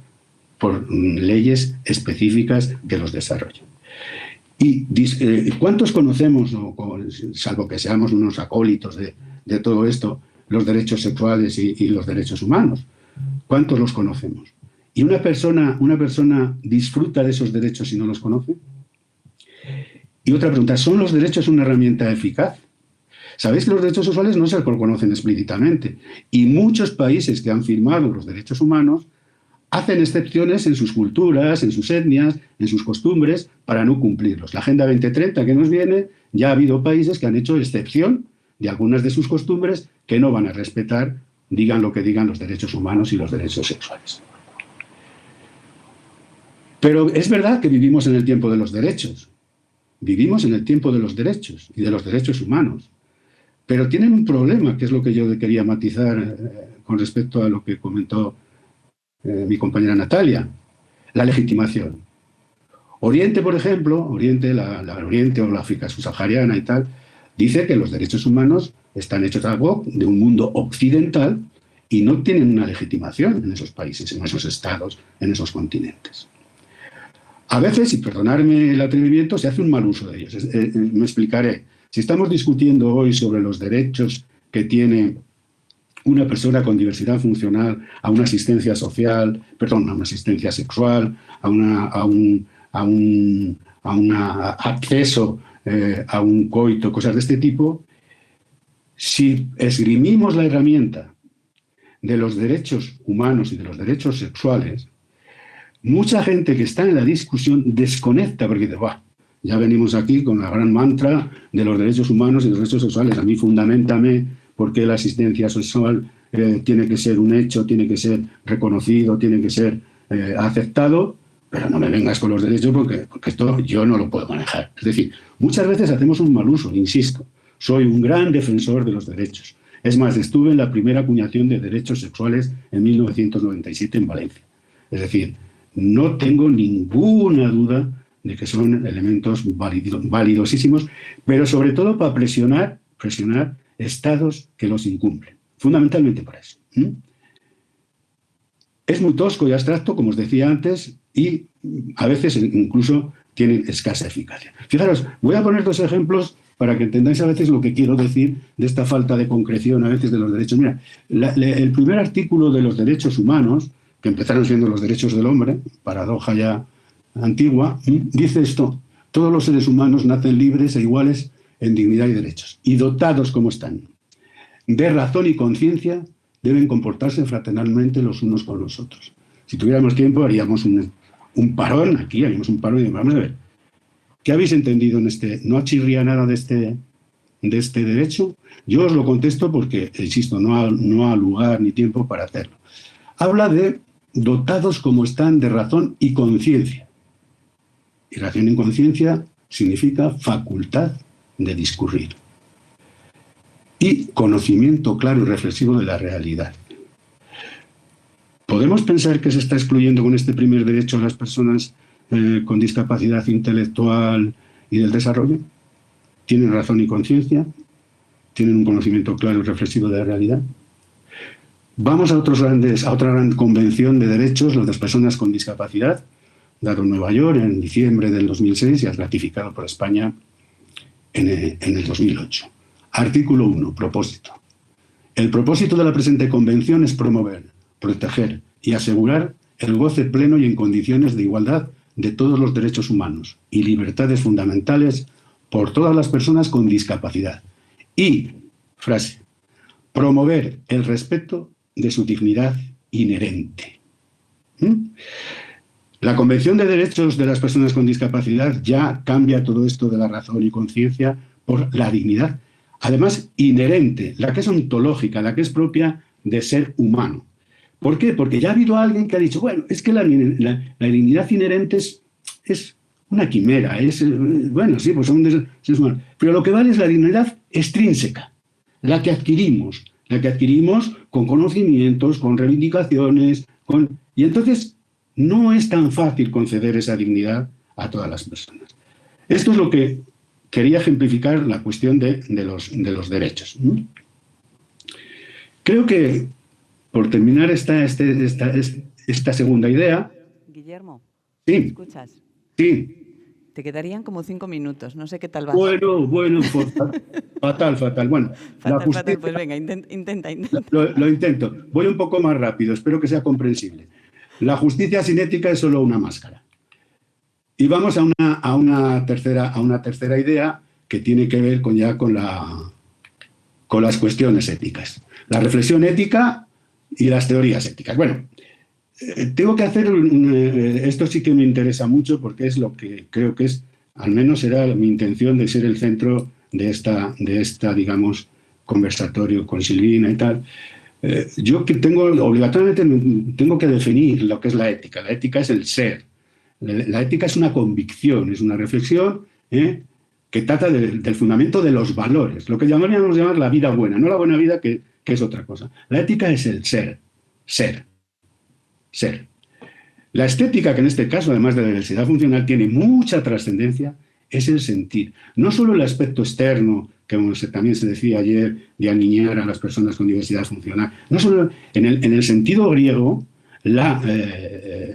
por leyes específicas que los desarrollen. ¿Y cuántos conocemos, salvo que seamos unos acólitos de todo esto, los derechos sexuales y los derechos humanos? ¿Cuántos los conocemos? ¿Y una persona disfruta de esos derechos si no los conoce? Y otra pregunta, ¿son los derechos una herramienta eficaz? Sabéis que los derechos sexuales no se conocen explícitamente y muchos países que han firmado los derechos humanos hacen excepciones en sus culturas, en sus etnias, en sus costumbres, para no cumplirlos. La Agenda 2030 que nos viene, ya ha habido países que han hecho excepción de algunas de sus costumbres que no van a respetar, digan lo que digan, los derechos humanos y los derechos sexuales. Pero es verdad que vivimos en el tiempo de los derechos. Vivimos en el tiempo de los derechos y de los derechos humanos. Pero tienen un problema, que es lo que yo quería matizar con respecto a lo que comentó mi compañera Natalia, la legitimación. Oriente, por ejemplo, Oriente o la África subsahariana y tal, dice que los derechos humanos están hechos algo de un mundo occidental y no tienen una legitimación en esos países, en esos estados, en esos continentes. A veces, y perdonadme el atrevimiento, se hace un mal uso de ellos. Me explicaré. Si estamos discutiendo hoy sobre los derechos que tiene una persona con diversidad funcional a una asistencia social, a una asistencia sexual, a un acceso a un coito, cosas de este tipo, Si esgrimimos la herramienta de los derechos humanos y de los derechos sexuales, mucha gente que está en la discusión desconecta porque dice, "Buah, ya venimos aquí con la gran mantra de los derechos humanos y los derechos sexuales. A mí fundamentame por qué la asistencia sexual tiene que ser un hecho, tiene que ser reconocido, tiene que ser aceptado, pero no me vengas con los derechos porque esto yo no lo puedo manejar". Es decir, muchas veces hacemos un mal uso, insisto. Soy un gran defensor de los derechos. Es más, estuve en la primera acuñación de derechos sexuales en 1997 en Valencia. Es decir, no tengo ninguna duda de que son elementos validosísimos, pero sobre todo para presionar estados que los incumplen. Fundamentalmente por eso. Es muy tosco y abstracto, como os decía antes, y a veces incluso tienen escasa eficacia. Fijaros, voy a poner 2 ejemplos para que entendáis a veces lo que quiero decir de esta falta de concreción a veces de los derechos. Mira, el primer artículo de los derechos humanos, que empezaron siendo los derechos del hombre, paradoja ya antigua, dice esto: todos los seres humanos nacen libres e iguales en dignidad y derechos, y dotados como están de razón y conciencia, deben comportarse fraternalmente los unos con los otros. Si tuviéramos tiempo haríamos un parón aquí, haríamos un parón y vamos a ver, ¿qué habéis entendido en este? ¿No chirría nada de este derecho? Yo os lo contesto porque, insisto, no ha lugar ni tiempo para hacerlo. Habla de dotados como están de razón y conciencia. Y razón y conciencia significa facultad de discurrir. Y conocimiento claro y reflexivo de la realidad. ¿Podemos pensar que se está excluyendo con este primer derecho a las personas con discapacidad intelectual y del desarrollo? ¿Tienen razón y conciencia? ¿Tienen un conocimiento claro y reflexivo de la realidad? Vamos a otra gran convención de derechos, la de las personas con discapacidad, dado en Nueva York en diciembre del 2006 y ratificado por España en el 2008. Artículo 1, propósito. El propósito de la presente convención es promover, proteger y asegurar el goce pleno y en condiciones de igualdad de todos los derechos humanos y libertades fundamentales por todas las personas con discapacidad. Y, frase, promover el respeto de su dignidad inherente. La Convención de Derechos de las Personas con Discapacidad ya cambia todo esto de la razón y conciencia por la dignidad, además inherente, la que es ontológica, la que es propia de ser humano. ¿Por qué? Porque ya ha habido alguien que ha dicho, bueno, es que la dignidad inherente es una quimera, bueno, sí, pues son seres humanos, pero lo que vale es la dignidad extrínseca, la que adquirimos con conocimientos, con reivindicaciones, y entonces no es tan fácil conceder esa dignidad a todas las personas. Esto es lo que quería ejemplificar la cuestión de los derechos. Creo que, por terminar esta segunda idea... Guillermo, ¿sí? ¿me escuchas? Sí. Te quedarían como 5 minutos, no sé qué tal va. Bueno, fatal. Bueno, fatal, pues venga, intenta. Lo intento. Voy un poco más rápido, espero que sea comprensible. La justicia sin ética es solo una máscara. Y vamos a una tercera idea que tiene que ver con las cuestiones éticas. La reflexión ética y las teorías éticas. Bueno, tengo que hacer, esto sí que me interesa mucho porque es lo que creo que es, al menos será mi intención de ser el centro de esta digamos, conversatorio con Silvina y tal. Yo que obligatoriamente tengo que definir lo que es la ética. La ética es el ser. La ética es una convicción, es una reflexión que trata del fundamento de los valores, lo que llamaríamos llamar la vida buena, no la buena vida que es otra cosa. La ética es el ser. La estética, que en este caso, además de la diversidad funcional, tiene mucha trascendencia, es el sentir. No solo el aspecto externo, que también se decía ayer, de aniñar a las personas con diversidad funcional. No solo en el sentido griego, la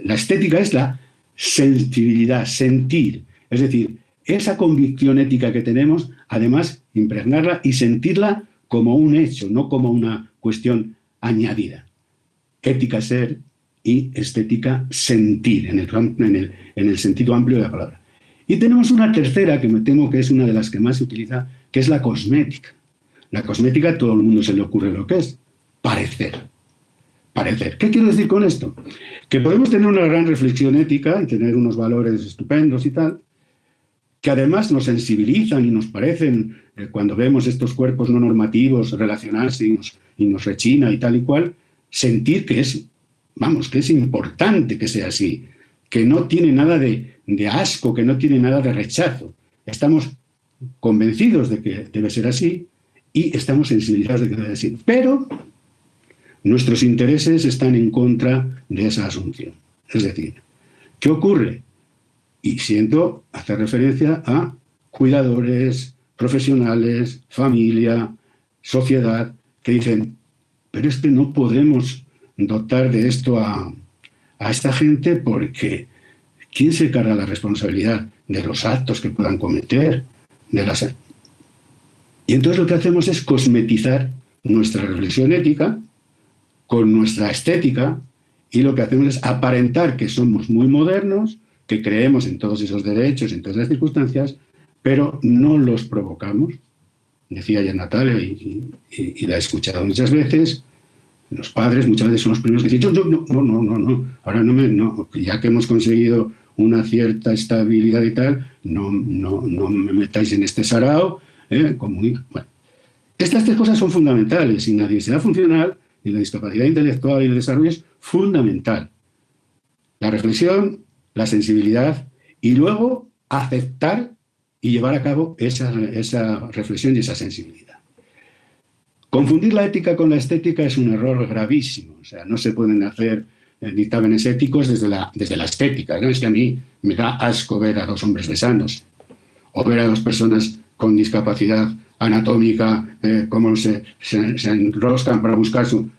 estética es la sensibilidad, sentir. Es decir, esa convicción ética que tenemos, además, impregnarla y sentirla como un hecho, no como una cuestión añadida. Ética ser y estética sentir, en el sentido amplio de la palabra. Y tenemos una tercera, que me temo que es una de las que más se utiliza, que es la cosmética. La cosmética a todo el mundo se le ocurre lo que es. Parecer. Parecer. ¿Qué quiero decir con esto? Que podemos tener una gran reflexión ética y tener unos valores estupendos y tal, que además nos sensibilizan y nos parecen, cuando vemos estos cuerpos no normativos relacionarse y nos rechina y tal y cual, sentir que es, vamos, que es importante que sea así, que no tiene nada de asco, que no tiene nada de rechazo. Estamos convencidos de que debe ser así y estamos sensibilizados de que debe ser así. Pero nuestros intereses están en contra de esa asunción. Es decir, ¿qué ocurre? Y siento hacer referencia a cuidadores, profesionales, familia, sociedad, que dicen, pero es que no podemos dotar de esto a esta gente porque ¿quién se carga la responsabilidad de los actos que puedan cometer? Y entonces lo que hacemos es cosmetizar nuestra reflexión ética con nuestra estética y lo que hacemos es aparentar que somos muy modernos, que creemos en todos esos derechos, en todas las circunstancias, pero no los provocamos. Decía ya Natalia, y la he escuchado muchas veces, los padres muchas veces son los primeros que dicen, no, ahora no, ya que hemos conseguido una cierta estabilidad y tal, no me metáis en este sarao. Bueno. Estas tres cosas son fundamentales, y la diversidad funcional y la discapacidad intelectual y el desarrollo es fundamental. La reflexión, la sensibilidad y luego aceptar y llevar a cabo esa reflexión y esa sensibilidad. Confundir la ética con la estética es un error gravísimo. O sea, no se pueden hacer dictámenes éticos desde la estética, ¿no? Es que a mí me da asco ver a dos hombres besándose o ver a dos personas con discapacidad anatómica cómo se enroscan para buscar su...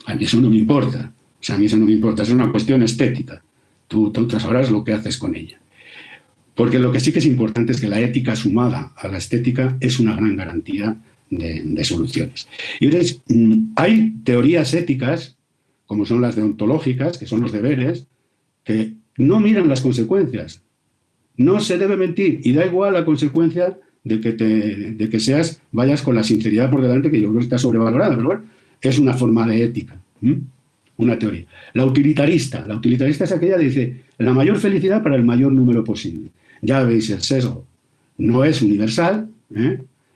A mí eso no me importa. O sea, a mí eso no me importa. Es una cuestión estética. Tú sabrás lo que haces con ella. Porque lo que sí que es importante es que la ética sumada a la estética es una gran garantía de soluciones. Y veréis, hay teorías éticas, como son las deontológicas, que son los deberes, que no miran las consecuencias. No se debe mentir, y da igual la consecuencia de que vayas con la sinceridad por delante, que yo creo que está sobrevalorada, pero bueno, es una forma de ética, una teoría. La utilitarista es aquella que dice, la mayor felicidad para el mayor número posible. Ya veis el sesgo, no es universal,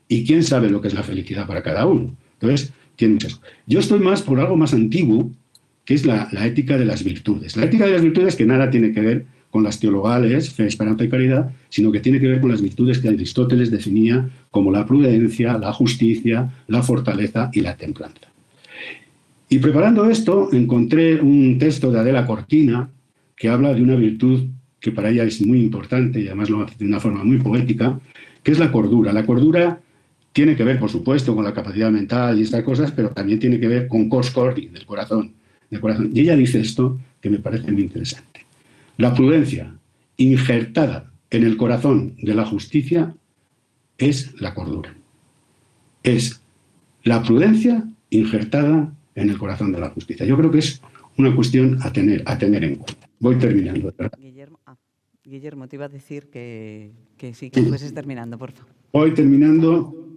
y quién sabe lo que es la felicidad para cada uno. Entonces, tiene un sesgo. Yo estoy más por algo más antiguo, que es la ética de las virtudes. La ética de las virtudes que nada tiene que ver con las teologales, fe, esperanza y caridad, sino que tiene que ver con las virtudes que Aristóteles definía como la prudencia, la justicia, la fortaleza y la templanza. Y preparando esto, encontré un texto de Adela Cortina que habla de una virtud que para ella es muy importante y además lo hace de una forma muy poética, que es la cordura. La cordura tiene que ver, por supuesto, con la capacidad mental y estas cosas, pero también tiene que ver con cors cordi, del corazón. Y ella dice esto que me parece muy interesante. La prudencia injertada en el corazón de la justicia es la cordura. Es la prudencia injertada en el corazón de la justicia. Yo creo que es una cuestión a tener en cuenta. Voy terminando, ¿verdad? Guillermo, te iba a decir que sí, que fueses terminando, por favor. Voy terminando.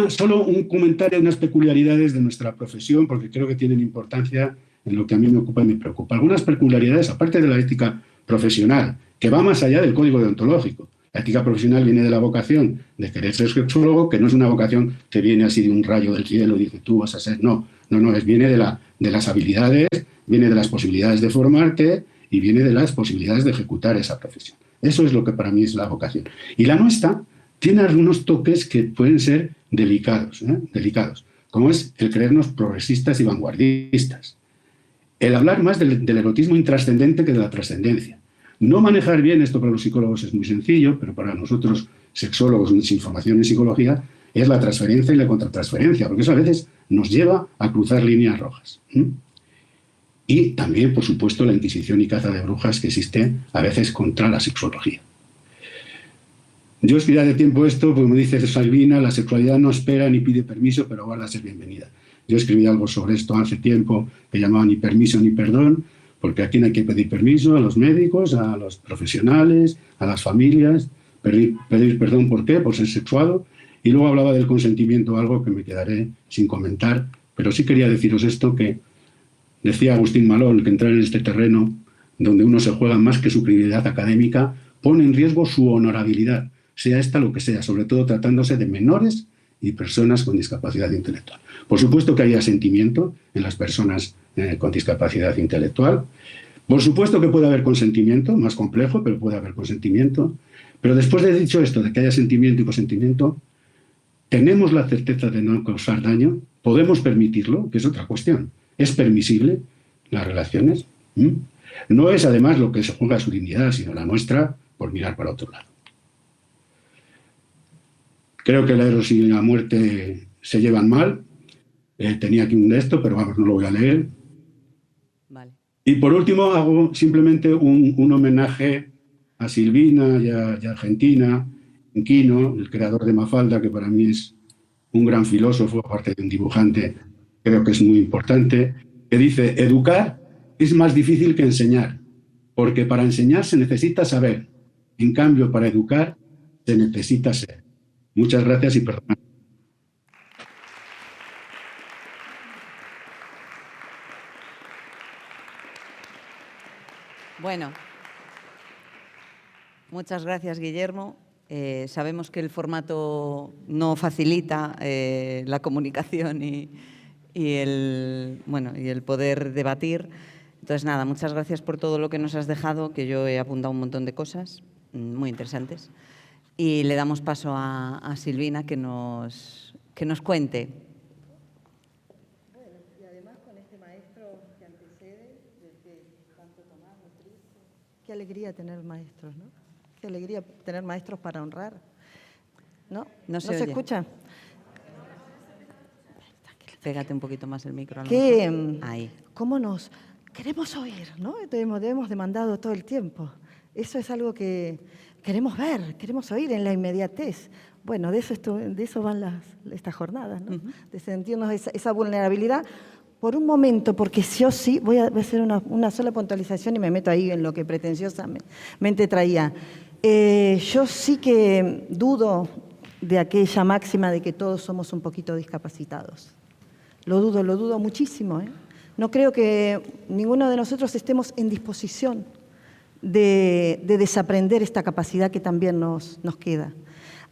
Solo un comentario de unas peculiaridades de nuestra profesión, porque creo que tienen importancia en lo que a mí me ocupa y me preocupa. Algunas peculiaridades, aparte de la ética profesional, que va más allá del código deontológico. La ética profesional viene de la vocación de querer ser sexólogo, que no es una vocación que viene así de un rayo del cielo y dice tú vas a ser. No, viene de las habilidades, viene de las posibilidades de formarte y viene de las posibilidades de ejecutar esa profesión. Eso es lo que para mí es la vocación. Y la nuestra tiene algunos toques que pueden ser delicados, como es el creernos progresistas y vanguardistas. El hablar más del erotismo intrascendente que de la trascendencia. No manejar bien esto para los psicólogos es muy sencillo, pero para nosotros, sexólogos sin formación en psicología, es la transferencia y la contratransferencia, porque eso a veces nos lleva a cruzar líneas rojas. Y también, por supuesto, la inquisición y caza de brujas que existe a veces contra la sexología. Yo escribí hace tiempo esto, porque me dice Salvina, la sexualidad no espera ni pide permiso, pero guarda ser bienvenida. Yo escribí algo sobre esto hace tiempo que llamaba ni permiso ni perdón, porque aquí no hay que pedir permiso a los médicos, a los profesionales, a las familias, pedir perdón, ¿por qué? Por ser sexuado. Y luego hablaba del consentimiento, algo que me quedaré sin comentar, pero sí quería deciros esto, que decía Agustín Malol, que entrar en este terreno donde uno se juega más que su credibilidad académica, pone en riesgo su honorabilidad, sea esta lo que sea, sobre todo tratándose de menores y personas con discapacidad intelectual. Por supuesto que haya sentimiento en las personas con discapacidad intelectual. Por supuesto que puede haber consentimiento, más complejo, pero puede haber consentimiento. Pero después de dicho esto, de que haya sentimiento y consentimiento, tenemos la certeza de no causar daño, podemos permitirlo, que es otra cuestión. ¿Es permisible las relaciones? No es además lo que se juega su dignidad, sino la nuestra por mirar para otro lado. Creo que la eros y la muerte se llevan mal. Tenía aquí un de esto, pero vamos, no lo voy a leer. Vale. Y por último hago simplemente un homenaje a Silvina y a Argentina, Quino, el creador de Mafalda, que para mí es un gran filósofo, aparte de un dibujante, creo que es muy importante, que dice: educar es más difícil que enseñar, porque para enseñar se necesita saber, en cambio para educar se necesita ser. Muchas gracias y perdón. Bueno, muchas gracias, Guillermo. Sabemos que el formato no facilita la comunicación y el poder debatir. Entonces, nada, muchas gracias por todo lo que nos has dejado, que yo he apuntado un montón de cosas muy interesantes. Y le damos paso a Silvina que nos cuente. Bueno, y además con este maestro que antecede, del que tanto Tomás nutrice. Qué alegría tener maestros, ¿no? Qué alegría tener maestros para honrar. ¿No? No se oye. escucha? Pégate un poquito más el micro. Ahí. ¿Cómo nos queremos oír, ¿no? Hemos demandado todo el tiempo. Eso es algo que queremos ver, queremos oír en la inmediatez. Bueno, de eso van estas jornadas, ¿no? De sentirnos esa vulnerabilidad por un momento, porque yo sí, voy a hacer una sola puntualización y me meto ahí en lo que pretenciosamente traía. Yo sí que dudo de aquella máxima de que todos somos un poquito discapacitados. Lo dudo muchísimo, ¿eh? No creo que ninguno de nosotros estemos en disposición de desaprender esta capacidad que también nos queda.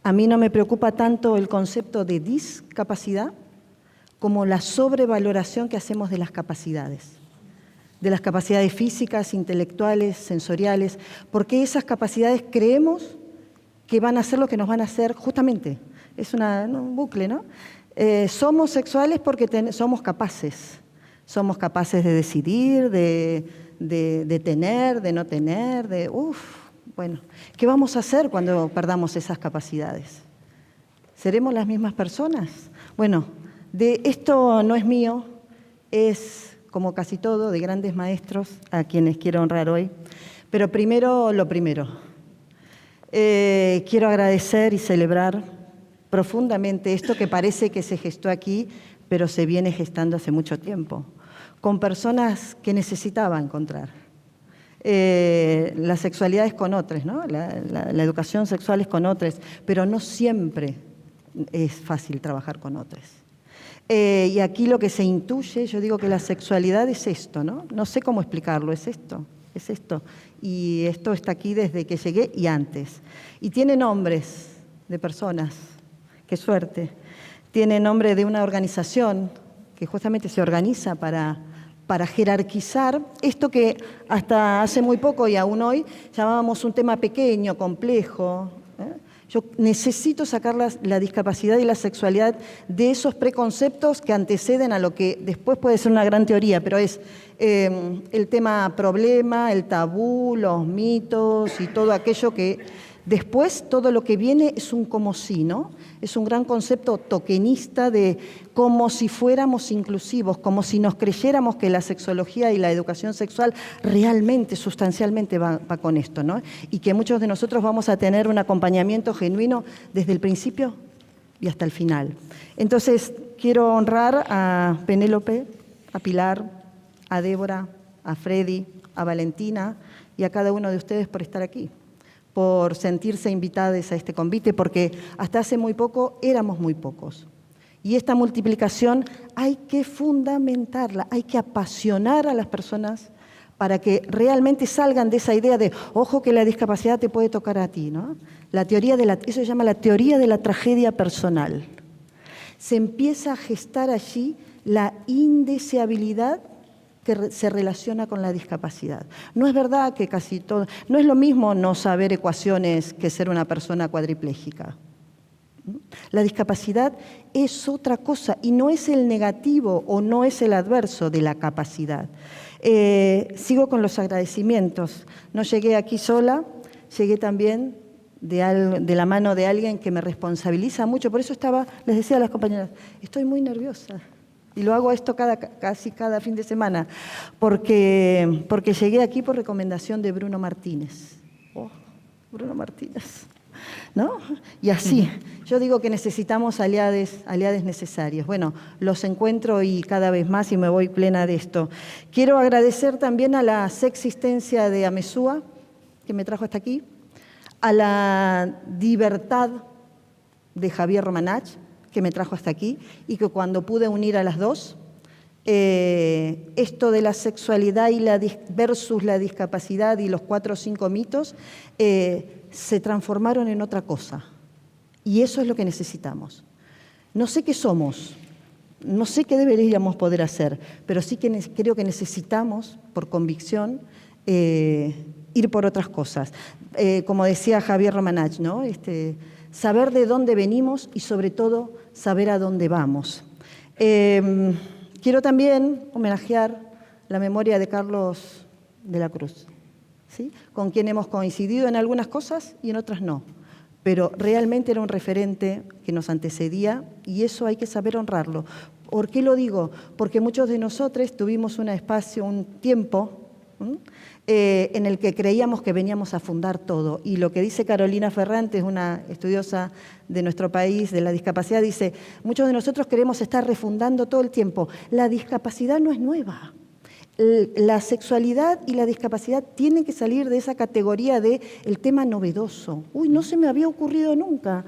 A mí no me preocupa tanto el concepto de discapacidad como la sobrevaloración que hacemos de las capacidades físicas, intelectuales, sensoriales, porque esas capacidades creemos que van a ser lo que nos van a hacer justamente. Es un bucle, ¿no? Somos sexuales porque somos capaces. Somos capaces de decidir, de tener, de no tener, bueno, ¿qué vamos a hacer cuando perdamos esas capacidades? ¿Seremos las mismas personas? Bueno, de esto no es mío, es, como casi todo, de grandes maestros a quienes quiero honrar hoy. Pero primero, lo primero. Quiero agradecer y celebrar profundamente esto que parece que se gestó aquí, pero se viene gestando hace mucho tiempo, con personas que necesitaba encontrar. La sexualidad es con otros, ¿no? La educación sexual es con otros, pero no siempre es fácil trabajar con otros. Y aquí lo que se intuye, yo digo que la sexualidad es esto, ¿no? No sé cómo explicarlo, es esto. Y esto está aquí desde que llegué y antes. Y tiene nombres de personas, qué suerte. Tiene nombre de una organización que justamente se organiza para jerarquizar esto que hasta hace muy poco y aún hoy llamábamos un tema pequeño, complejo. Yo necesito sacar la discapacidad y la sexualidad de esos preconceptos que anteceden a lo que después puede ser una gran teoría, pero es el tema problema, el tabú, los mitos y todo aquello que después todo lo que viene es un como si, ¿no? Es un gran concepto tokenista de como si fuéramos inclusivos, como si nos creyéramos que la sexología y la educación sexual realmente, sustancialmente va con esto, ¿no? Y que muchos de nosotros vamos a tener un acompañamiento genuino desde el principio y hasta el final. Entonces, quiero honrar a Penélope, a Pilar, a Débora, a Freddy, a Valentina y a cada uno de ustedes por estar aquí. por sentirse invitadas a este convite, porque hasta hace muy poco éramos muy pocos. Y esta multiplicación hay que fundamentarla, hay que apasionar a las personas para que realmente salgan de esa idea de, ojo que la discapacidad te puede tocar a ti, ¿no? Eso se llama la teoría de la tragedia personal. Se empieza a gestar allí la indeseabilidad que se relaciona con la discapacidad. No es verdad que casi todo, no es lo mismo no saber ecuaciones que ser una persona cuadriplégica. La discapacidad es otra cosa y no es el negativo o no es el adverso de la capacidad. Sigo con los agradecimientos. No llegué aquí sola, llegué también de la mano de alguien que me responsabiliza mucho. Por eso les decía a las compañeras, estoy muy nerviosa. Y lo hago esto casi cada fin de semana, porque llegué aquí por recomendación de Bruno Martínez. Oh, Bruno Martínez, ¿no? Y así, yo digo que necesitamos aliados necesarios. Bueno, los encuentro y cada vez más y me voy plena de esto. Quiero agradecer también a la sexistencia de Amezúa, que me trajo hasta aquí, a la libertad de Javier Romanach, que me trajo hasta aquí, y que cuando pude unir a las dos, esto de la sexualidad versus la discapacidad y los 4 o 5 mitos, se transformaron en otra cosa. Y eso es lo que necesitamos. No sé qué somos, no sé qué deberíamos poder hacer, pero sí que creo que necesitamos, por convicción, ir por otras cosas. Como decía Javier Romanach, ¿no? Saber de dónde venimos y sobre todo saber a dónde vamos. Quiero también homenajear la memoria de Carlos de la Cruz, ¿sí? Con quien hemos coincidido en algunas cosas y en otras no, pero realmente era un referente que nos antecedía y eso hay que saber honrarlo. ¿Por qué lo digo? Porque muchos de nosotros tuvimos un tiempo en el que creíamos que veníamos a fundar todo. Y lo que dice Carolina Ferrantes, una estudiosa de nuestro país de la discapacidad, dice, muchos de nosotros queremos estar refundando todo el tiempo. La discapacidad no es nueva. La sexualidad y la discapacidad tienen que salir de esa categoría de el tema novedoso. Uy, no se me había ocurrido nunca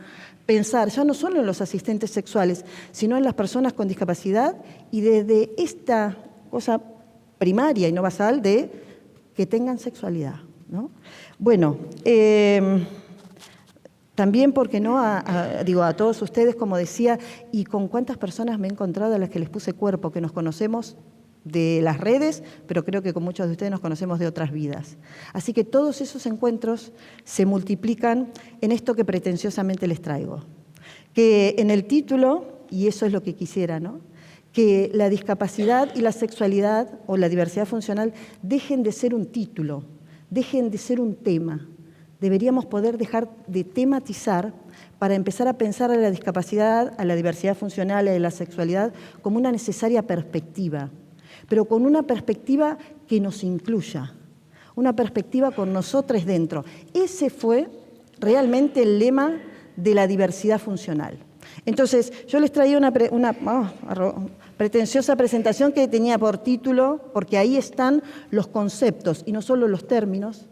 pensar, ya no solo en los asistentes sexuales, sino en las personas con discapacidad y desde esta cosa primaria y no basal de que tengan sexualidad, ¿no? Bueno, también, ¿por qué no? A todos ustedes, como decía, y con cuántas personas me he encontrado a las que les puse cuerpo, que nos conocemos de las redes, pero creo que con muchos de ustedes nos conocemos de otras vidas. Así que todos esos encuentros se multiplican en esto que pretenciosamente les traigo. Que en el título, y eso es lo que quisiera, ¿no? Que la discapacidad y la sexualidad o la diversidad funcional dejen de ser un título, dejen de ser un tema. Deberíamos poder dejar de tematizar para empezar a pensar a la discapacidad, a la diversidad funcional y a la sexualidad como una necesaria perspectiva, pero con una perspectiva que nos incluya, una perspectiva con nosotros dentro. Ese fue realmente el lema de la diversidad funcional. Entonces, yo les traía una pretenciosa presentación que tenía por título, porque ahí están los conceptos y no solo los términos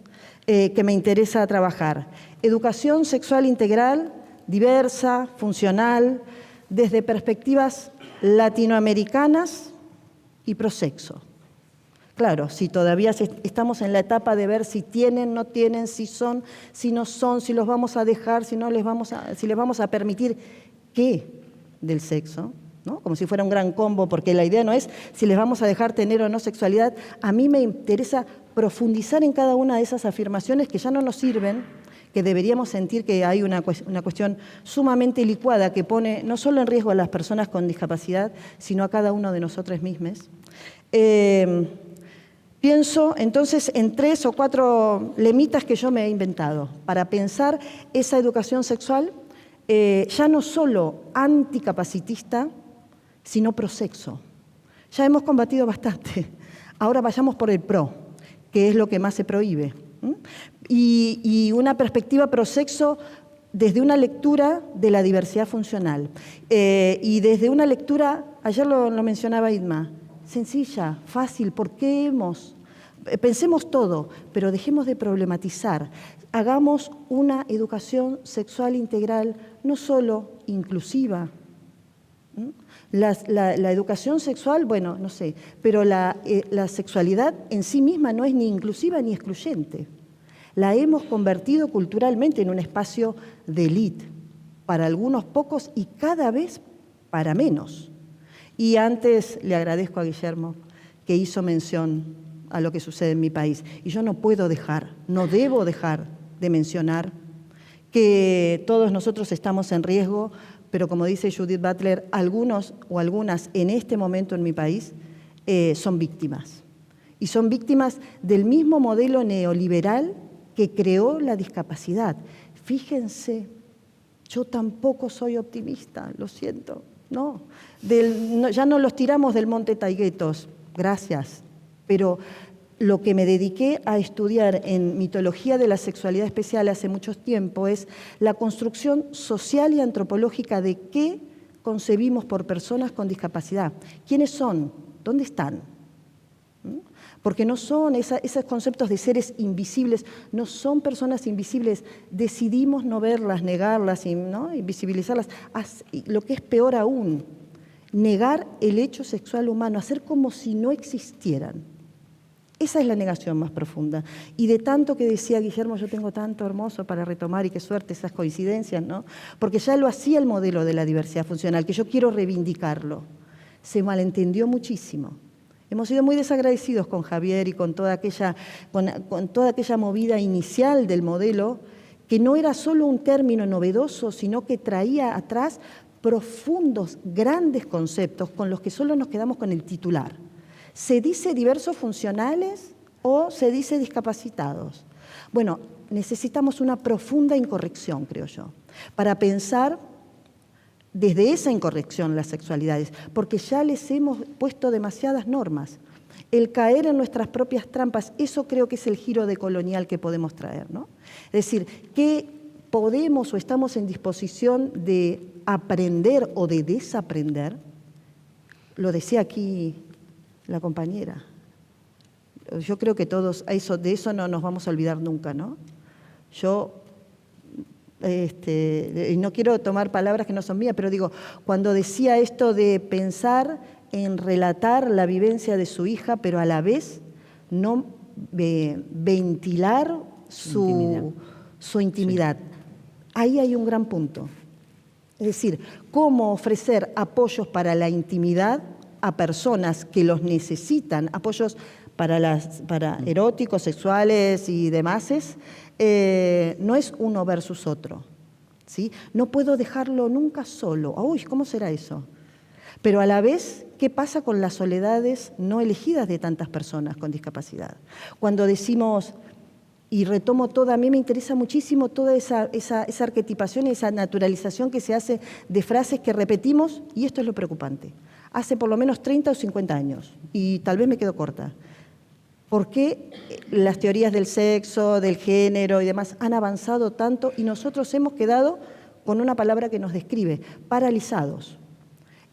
que me interesa trabajar. Educación sexual integral, diversa, funcional, desde perspectivas latinoamericanas y prosexo. Claro, si todavía estamos en la etapa de ver si tienen, no tienen, si son, si no son, si los vamos a dejar, si les vamos a permitir qué del sexo, ¿no? Como si fuera un gran combo, porque la idea no es si les vamos a dejar tener o no sexualidad. A mí me interesa profundizar en cada una de esas afirmaciones que ya no nos sirven, que deberíamos sentir que hay una cuestión sumamente licuada que pone no solo en riesgo a las personas con discapacidad, sino a cada uno de nosotros mismos. Pienso entonces en 3 o 4 lemitas que yo me he inventado para pensar esa educación sexual ya no solo anticapacitista, sino prosexo. Ya hemos combatido bastante. Ahora vayamos por el pro, que es lo que más se prohíbe. Y una perspectiva prosexo desde una lectura de la diversidad funcional. Y desde una lectura, ayer lo mencionaba Idma, sencilla, fácil, ¿por qué hemos? Pensemos todo, pero dejemos de problematizar. Hagamos una educación sexual integral, no solo inclusiva. La educación sexual, bueno, no sé, pero la sexualidad en sí misma no es ni inclusiva ni excluyente. La hemos convertido culturalmente en un espacio de élite para algunos pocos y cada vez para menos. Y antes le agradezco a Guillermo que hizo mención a lo que sucede en mi país. Y yo no puedo dejar, no debo dejar de mencionar que todos nosotros estamos en riesgo, pero como dice Judith Butler, algunos o algunas en este momento en mi país son víctimas. Y son víctimas del mismo modelo neoliberal que creó la discapacidad. Fíjense, yo tampoco soy optimista, lo siento. No, ya no los tiramos del monte Taiguetos, gracias. Pero lo que me dediqué a estudiar en mitología de la sexualidad especial hace mucho tiempo es la construcción social y antropológica de qué concebimos por personas con discapacidad. ¿Quiénes son? ¿Dónde están? Porque no son esos conceptos de seres invisibles, no son personas invisibles. Decidimos no verlas, negarlas, ¿no? Invisibilizarlas. Lo que es peor aún, negar el hecho sexual humano, hacer como si no existieran. Esa es la negación más profunda. Y de tanto que decía Guillermo, yo tengo tanto hermoso para retomar y qué suerte esas coincidencias, ¿no? Porque ya lo hacía el modelo de la diversidad funcional, que yo quiero reivindicarlo. Se malentendió muchísimo. Hemos sido muy desagradecidos con Javier y con toda aquella movida inicial del modelo, que no era solo un término novedoso, sino que traía atrás profundos, grandes conceptos con los que solo nos quedamos con el titular. ¿Se dice diversos funcionales o se dice discapacitados? Bueno, necesitamos una profunda incorrección, creo yo, para pensar desde esa incorrección las sexualidades, porque ya les hemos puesto demasiadas normas. El caer en nuestras propias trampas, eso creo que es el giro decolonial que podemos traer, ¿no? Es decir, que podemos o estamos en disposición de aprender o de desaprender, lo decía aquí la compañera. Yo creo que todos, de eso no nos vamos a olvidar nunca, ¿no? Yo no quiero tomar palabras que no son mías, pero digo, cuando decía esto de pensar en relatar la vivencia de su hija, pero a la vez no ventilar su intimidad. Sí. Ahí hay un gran punto. Es decir, cómo ofrecer apoyos para la intimidad a personas que los necesitan, apoyos para eróticos, sexuales y demás, no es uno versus otro, ¿sí? No puedo dejarlo nunca solo. Uy, ¿cómo será eso? Pero a la vez, ¿qué pasa con las soledades no elegidas de tantas personas con discapacidad? Cuando decimos, y retomo todo, a mí me interesa muchísimo toda esa arquetipación y esa naturalización que se hace de frases que repetimos, y esto es lo preocupante, hace por lo menos 30 o 50 años, y tal vez me quedo corta. ¿Por qué las teorías del sexo, del género y demás han avanzado tanto y nosotros hemos quedado con una palabra que nos describe, paralizados,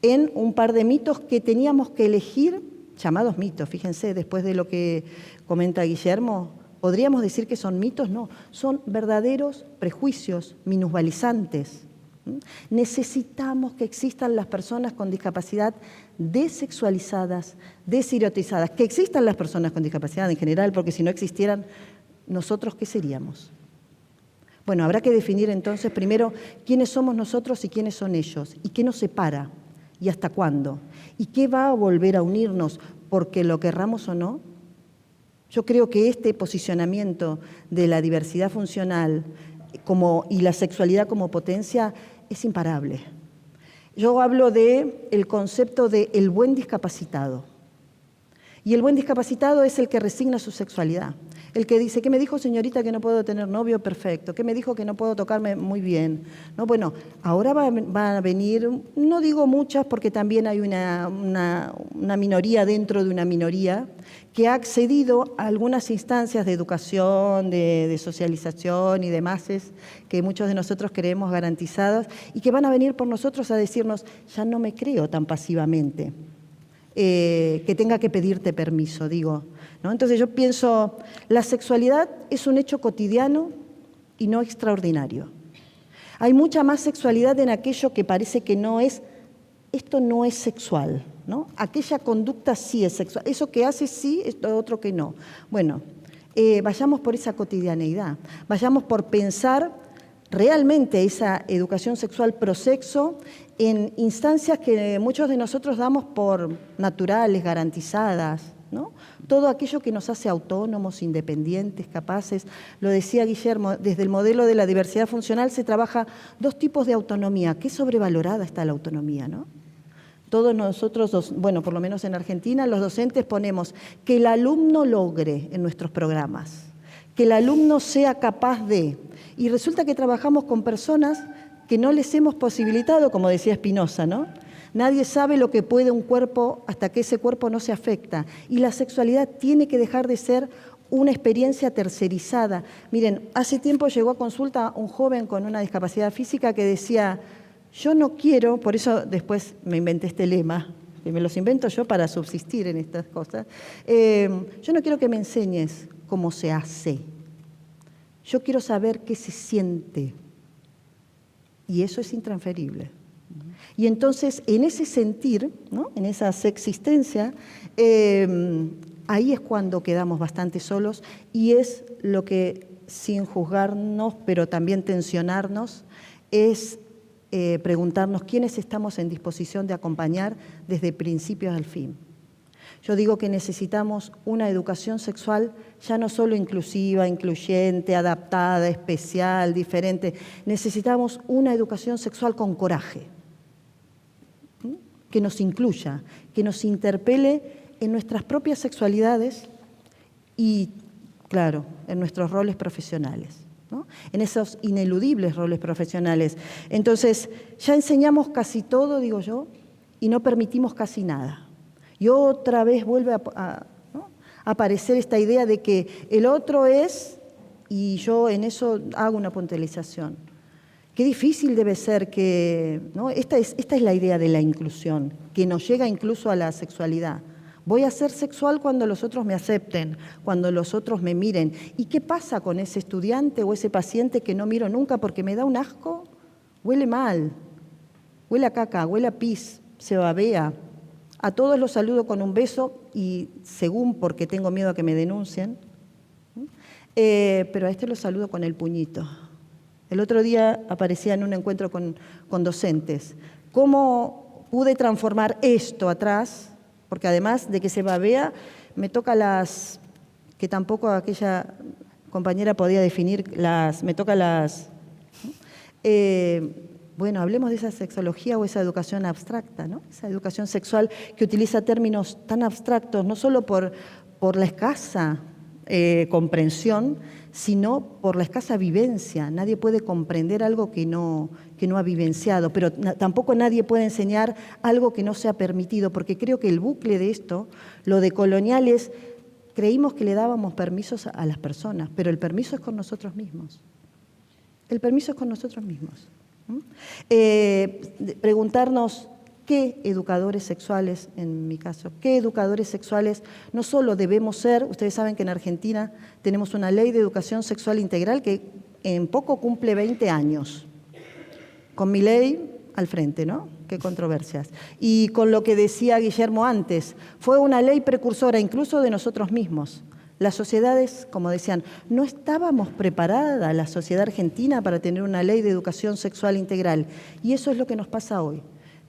en un par de mitos que teníamos que elegir, llamados mitos, fíjense, después de lo que comenta Guillermo, ¿podríamos decir que son mitos? No, son verdaderos prejuicios minusvalizantes. Necesitamos que existan las personas con discapacidad desexualizadas, desirotizadas, que existan las personas con discapacidad en general, porque si no existieran, ¿nosotros qué seríamos? Bueno, habrá que definir entonces primero quiénes somos nosotros y quiénes son ellos, y qué nos separa, y hasta cuándo, y qué va a volver a unirnos, porque lo querramos o no. Yo creo que este posicionamiento de la diversidad funcional y la sexualidad como potencia es imparable. Yo hablo del concepto de el buen discapacitado. Y el buen discapacitado es el que resigna su sexualidad. El que dice, ¿qué me dijo señorita que no puedo tener novio? Perfecto. ¿Qué me dijo que no puedo tocarme? Muy bien. No, bueno, ahora van a venir, no digo muchas porque también hay una minoría dentro de una minoría que ha accedido a algunas instancias de educación, de socialización y demás, que muchos de nosotros creemos garantizadas y que van a venir por nosotros a decirnos, ya no me creo tan pasivamente. que tenga que pedirte permiso, digo, ¿no? Entonces yo pienso, la sexualidad es un hecho cotidiano y no extraordinario. Hay mucha más sexualidad en aquello que parece que no es, esto no es sexual, ¿no? Aquella conducta sí es sexual, eso que hace sí, esto otro que no. Bueno, vayamos por esa cotidianeidad, vayamos por pensar realmente esa educación sexual prosexo en instancias que muchos de nosotros damos por naturales, garantizadas, ¿no? Todo aquello que nos hace autónomos, independientes, capaces. Lo decía Guillermo, desde el modelo de la diversidad funcional se trabaja 2 tipos de autonomía. Qué sobrevalorada está la autonomía, ¿no? Todos nosotros, bueno, por lo menos en Argentina, los docentes ponemos que el alumno logre en nuestros programas, que el alumno sea capaz de... Y resulta que trabajamos con personas que no les hemos posibilitado, como decía Spinoza, ¿no? Nadie sabe lo que puede un cuerpo hasta que ese cuerpo no se afecta. Y la sexualidad tiene que dejar de ser una experiencia tercerizada. Miren, hace tiempo llegó a consulta un joven con una discapacidad física que decía, yo no quiero, por eso después me inventé este lema, que me los invento yo para subsistir en estas cosas, yo no quiero que me enseñes cómo se hace. Yo quiero saber qué se siente. Y eso es intransferible. Y entonces, en ese sentir, ¿no? En esa sexistencia, ahí es cuando quedamos bastante solos y es lo que, sin juzgarnos, pero también tensionarnos, es preguntarnos quiénes estamos en disposición de acompañar desde principios al fin. Yo digo que necesitamos una educación sexual ya no solo inclusiva, incluyente, adaptada, especial, diferente. Necesitamos una educación sexual con coraje, que nos incluya, que nos interpele en nuestras propias sexualidades y, claro, en nuestros roles profesionales, ¿no? En esos ineludibles roles profesionales. Entonces, ya enseñamos casi todo, digo yo, y no permitimos casi nada. Y otra vez vuelve a aparecer esta idea de que el otro es, y yo en eso hago una puntualización. Qué difícil debe ser que, ¿no? Esta es la idea de la inclusión, que nos llega incluso a la sexualidad. Voy a ser sexual cuando los otros me acepten, cuando los otros me miren. ¿Y qué pasa con ese estudiante o ese paciente que no miro nunca porque me da un asco? Huele mal, huele a caca, huele a pis, se babea. A todos los saludo con un beso y según porque tengo miedo a que me denuncien, pero a este lo saludo con el puñito. El otro día aparecía en un encuentro con docentes. ¿Cómo pude transformar esto atrás? Porque además de que se babea, me toca las, que tampoco aquella compañera podía definir, me toca las... Bueno, hablemos de esa sexología o esa educación abstracta, ¿no? Esa educación sexual que utiliza términos tan abstractos, no solo por la escasa comprensión, sino por la escasa vivencia. Nadie puede comprender algo que no ha vivenciado, pero tampoco nadie puede enseñar algo que no se ha permitido, porque creo que el bucle de esto, lo de colonial es, creímos que le dábamos permisos a las personas, pero el permiso es con nosotros mismos. El permiso es con nosotros mismos. Preguntarnos qué educadores sexuales, en mi caso, qué educadores sexuales no solo debemos ser, ustedes saben que en Argentina tenemos una ley de educación sexual integral que en poco cumple 20 años, con mi ley al frente, ¿no? Qué controversias. Y con lo que decía Guillermo antes, fue una ley precursora incluso de nosotros mismos. Las sociedades, como decían, no estábamos preparadas, la sociedad argentina, para tener una ley de educación sexual integral. Y eso es lo que nos pasa hoy.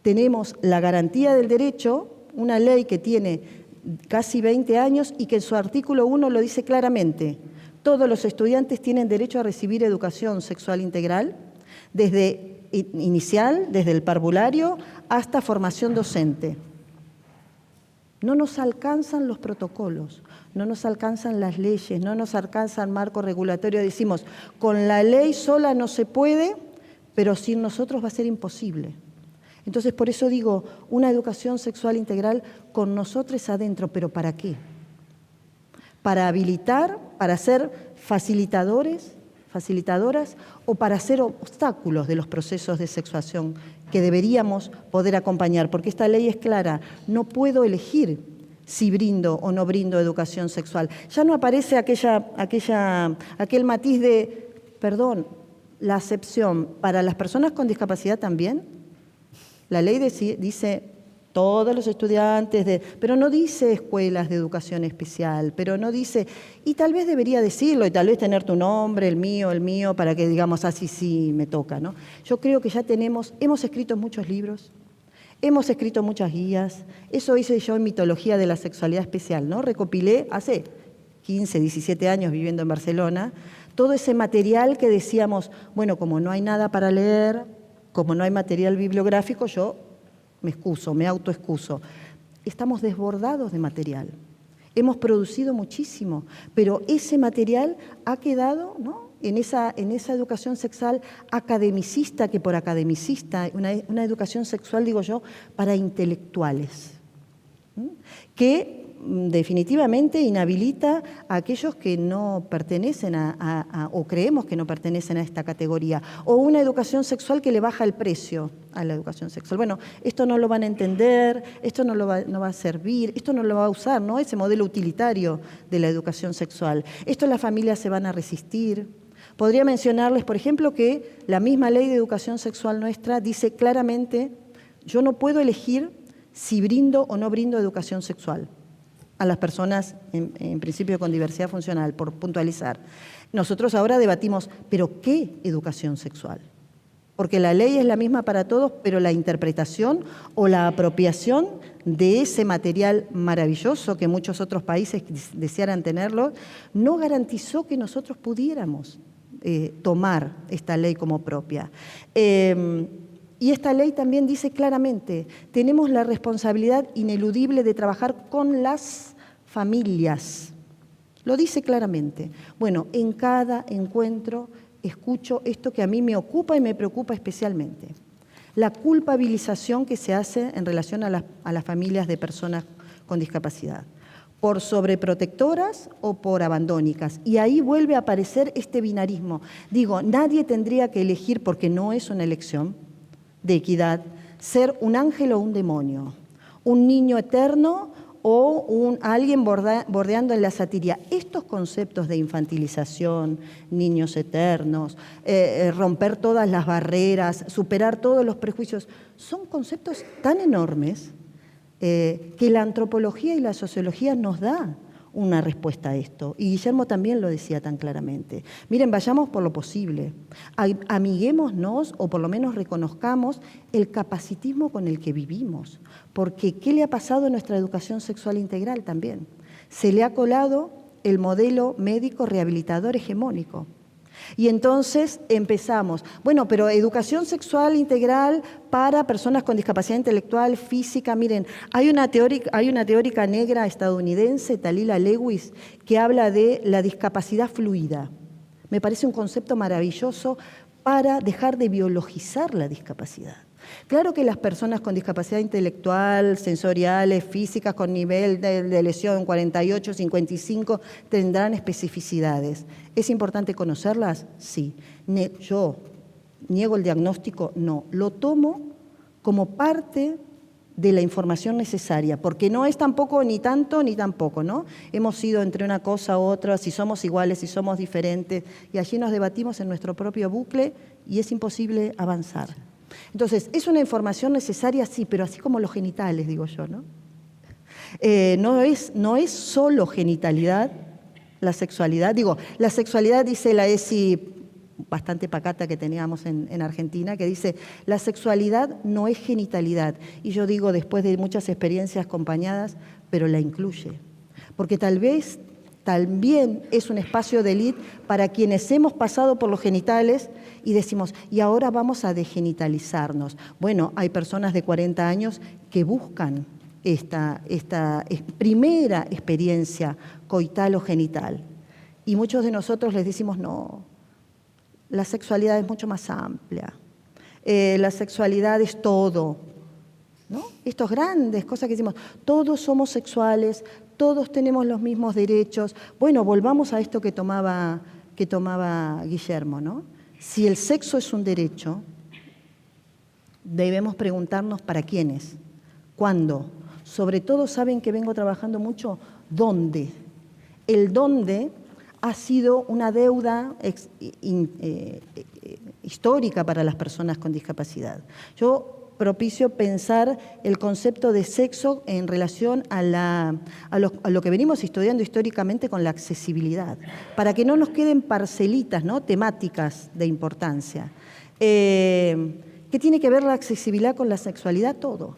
Tenemos la garantía del derecho, una ley que tiene casi 20 años y que en su artículo 1 lo dice claramente. Todos los estudiantes tienen derecho a recibir educación sexual integral, desde inicial, desde el parvulario, hasta formación docente. No nos alcanzan los protocolos, no nos alcanzan las leyes, no nos alcanza el marco regulatorio. Decimos, con la ley sola no se puede, pero sin nosotros va a ser imposible. Entonces, por eso digo, una educación sexual integral con nosotros adentro, ¿pero para qué? Para habilitar, para ser facilitadores facilitadoras o para ser obstáculos de los procesos de sexuación que deberíamos poder acompañar, porque esta ley es clara, no puedo elegir si brindo o no brindo educación sexual. Ya no aparece aquel matiz de, perdón, la acepción para las personas con discapacidad también. La ley dice todos los estudiantes, pero no dice escuelas de educación especial, pero no dice, y tal vez debería decirlo, y tal vez tener tu nombre, el mío, para que digamos, así sí me toca, ¿no? Yo creo que ya hemos escrito muchos libros, hemos escrito muchas guías, eso hice yo en Mitología de la Sexualidad Especial, ¿no? Recopilé hace 15, 17 años viviendo en Barcelona, todo ese material que decíamos, bueno, como no hay nada para leer, como no hay material bibliográfico, yo me autoexcuso. Estamos desbordados de material. Hemos producido muchísimo, pero ese material ha quedado, ¿no?, en esa educación sexual academicista, que por academicista, una educación sexual, digo yo, para intelectuales, que definitivamente inhabilita a aquellos que no pertenecen o creemos que no pertenecen a esta categoría, o una educación sexual que le baja el precio a la educación sexual. Bueno, esto no lo van a entender, esto no va a servir, esto no lo va a usar, ¿no?, ese modelo utilitario de la educación sexual. Esto las familias se van a resistir. Podría mencionarles, por ejemplo, que la misma ley de educación sexual nuestra dice claramente, yo no puedo elegir si brindo o no brindo educación sexual a las personas, en principio con diversidad funcional, por puntualizar. Nosotros ahora debatimos, ¿pero qué educación sexual? Porque la ley es la misma para todos, pero la interpretación o la apropiación de ese material maravilloso que muchos otros países desearan tenerlo, no garantizó que nosotros pudiéramos tomar esta ley como propia. Y esta ley también dice claramente, tenemos la responsabilidad ineludible de trabajar con las familias. Lo dice claramente. Bueno, en cada encuentro escucho esto que a mí me ocupa y me preocupa especialmente. La culpabilización que se hace en relación a las familias de personas con discapacidad, por sobreprotectoras o por abandónicas. Y ahí vuelve a aparecer este binarismo. Digo, nadie tendría que elegir, porque no es una elección de equidad, ser un ángel o un demonio, un niño eterno o alguien bordeando en la satiría. Estos conceptos de infantilización, niños eternos, romper todas las barreras, superar todos los prejuicios, son conceptos tan enormes que la antropología y la sociología nos da una respuesta a esto. Y Guillermo también lo decía tan claramente. Miren, vayamos por lo posible. Amiguémonos o por lo menos reconozcamos el capacitismo con el que vivimos. Porque ¿qué le ha pasado a nuestra educación sexual integral también? Se le ha colado el modelo médico rehabilitador hegemónico. Y entonces empezamos, bueno, pero educación sexual integral para personas con discapacidad intelectual, física. Miren, hay una teórica negra estadounidense, Talila Lewis, que habla de la discapacidad fluida. Me parece un concepto maravilloso para dejar de biologizar la discapacidad. Claro que las personas con discapacidad intelectual, sensoriales, físicas, con nivel de lesión 48, 55, tendrán especificidades. ¿Es importante conocerlas? Sí. ¿Yo niego el diagnóstico? No. Lo tomo como parte de la información necesaria, porque no es tampoco ni tanto ni tampoco, ¿no? Hemos ido entre una cosa u otra, si somos iguales, si somos diferentes, y allí nos debatimos en nuestro propio bucle y es imposible avanzar. Entonces, ¿es una información necesaria? Sí, pero así como los genitales, digo yo, ¿no? No es solo genitalidad la sexualidad. Digo, la sexualidad, dice la ESI bastante pacata que teníamos en Argentina, que dice, la sexualidad no es genitalidad. Y yo digo, después de muchas experiencias acompañadas, pero la incluye. Porque tal vez también es un espacio de élite para quienes hemos pasado por los genitales y decimos, y ahora vamos a degenitalizarnos. Bueno, hay personas de 40 años que buscan esta primera experiencia coital o genital. Y muchos de nosotros les decimos, no, la sexualidad es mucho más amplia, la sexualidad es todo, ¿no? Estas grandes cosas que decimos, todos somos sexuales, todos tenemos los mismos derechos. Bueno, volvamos a esto que tomaba que tomaba Guillermo, ¿no? Si el sexo es un derecho, debemos preguntarnos para quiénes, cuándo. Sobre todo, saben que vengo trabajando mucho, ¿dónde? El dónde ha sido una deuda histórica para las personas con discapacidad. Yo propicio pensar el concepto de sexo en relación a lo que venimos estudiando históricamente con la accesibilidad, para que no nos queden parcelitas, ¿no?, temáticas de importancia. ¿Qué tiene que ver la accesibilidad con la sexualidad? Todo.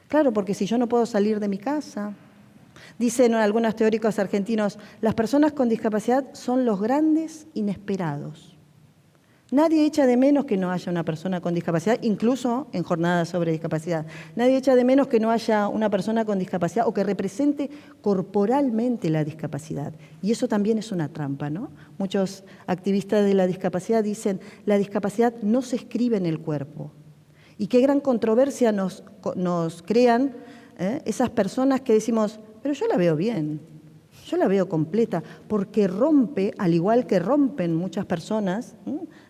Claro, porque si yo no puedo salir de mi casa, dicen algunos teóricos argentinos, las personas con discapacidad son los grandes inesperados. Nadie echa de menos que no haya una persona con discapacidad, incluso en jornadas sobre discapacidad. Nadie echa de menos que no haya una persona con discapacidad o que represente corporalmente la discapacidad. Y eso también es una trampa, ¿no? Muchos activistas de la discapacidad dicen, la discapacidad no se escribe en el cuerpo. Y qué gran controversia nos crean esas personas que decimos, pero yo la veo bien, yo la veo completa, porque rompe, al igual que rompen muchas personas,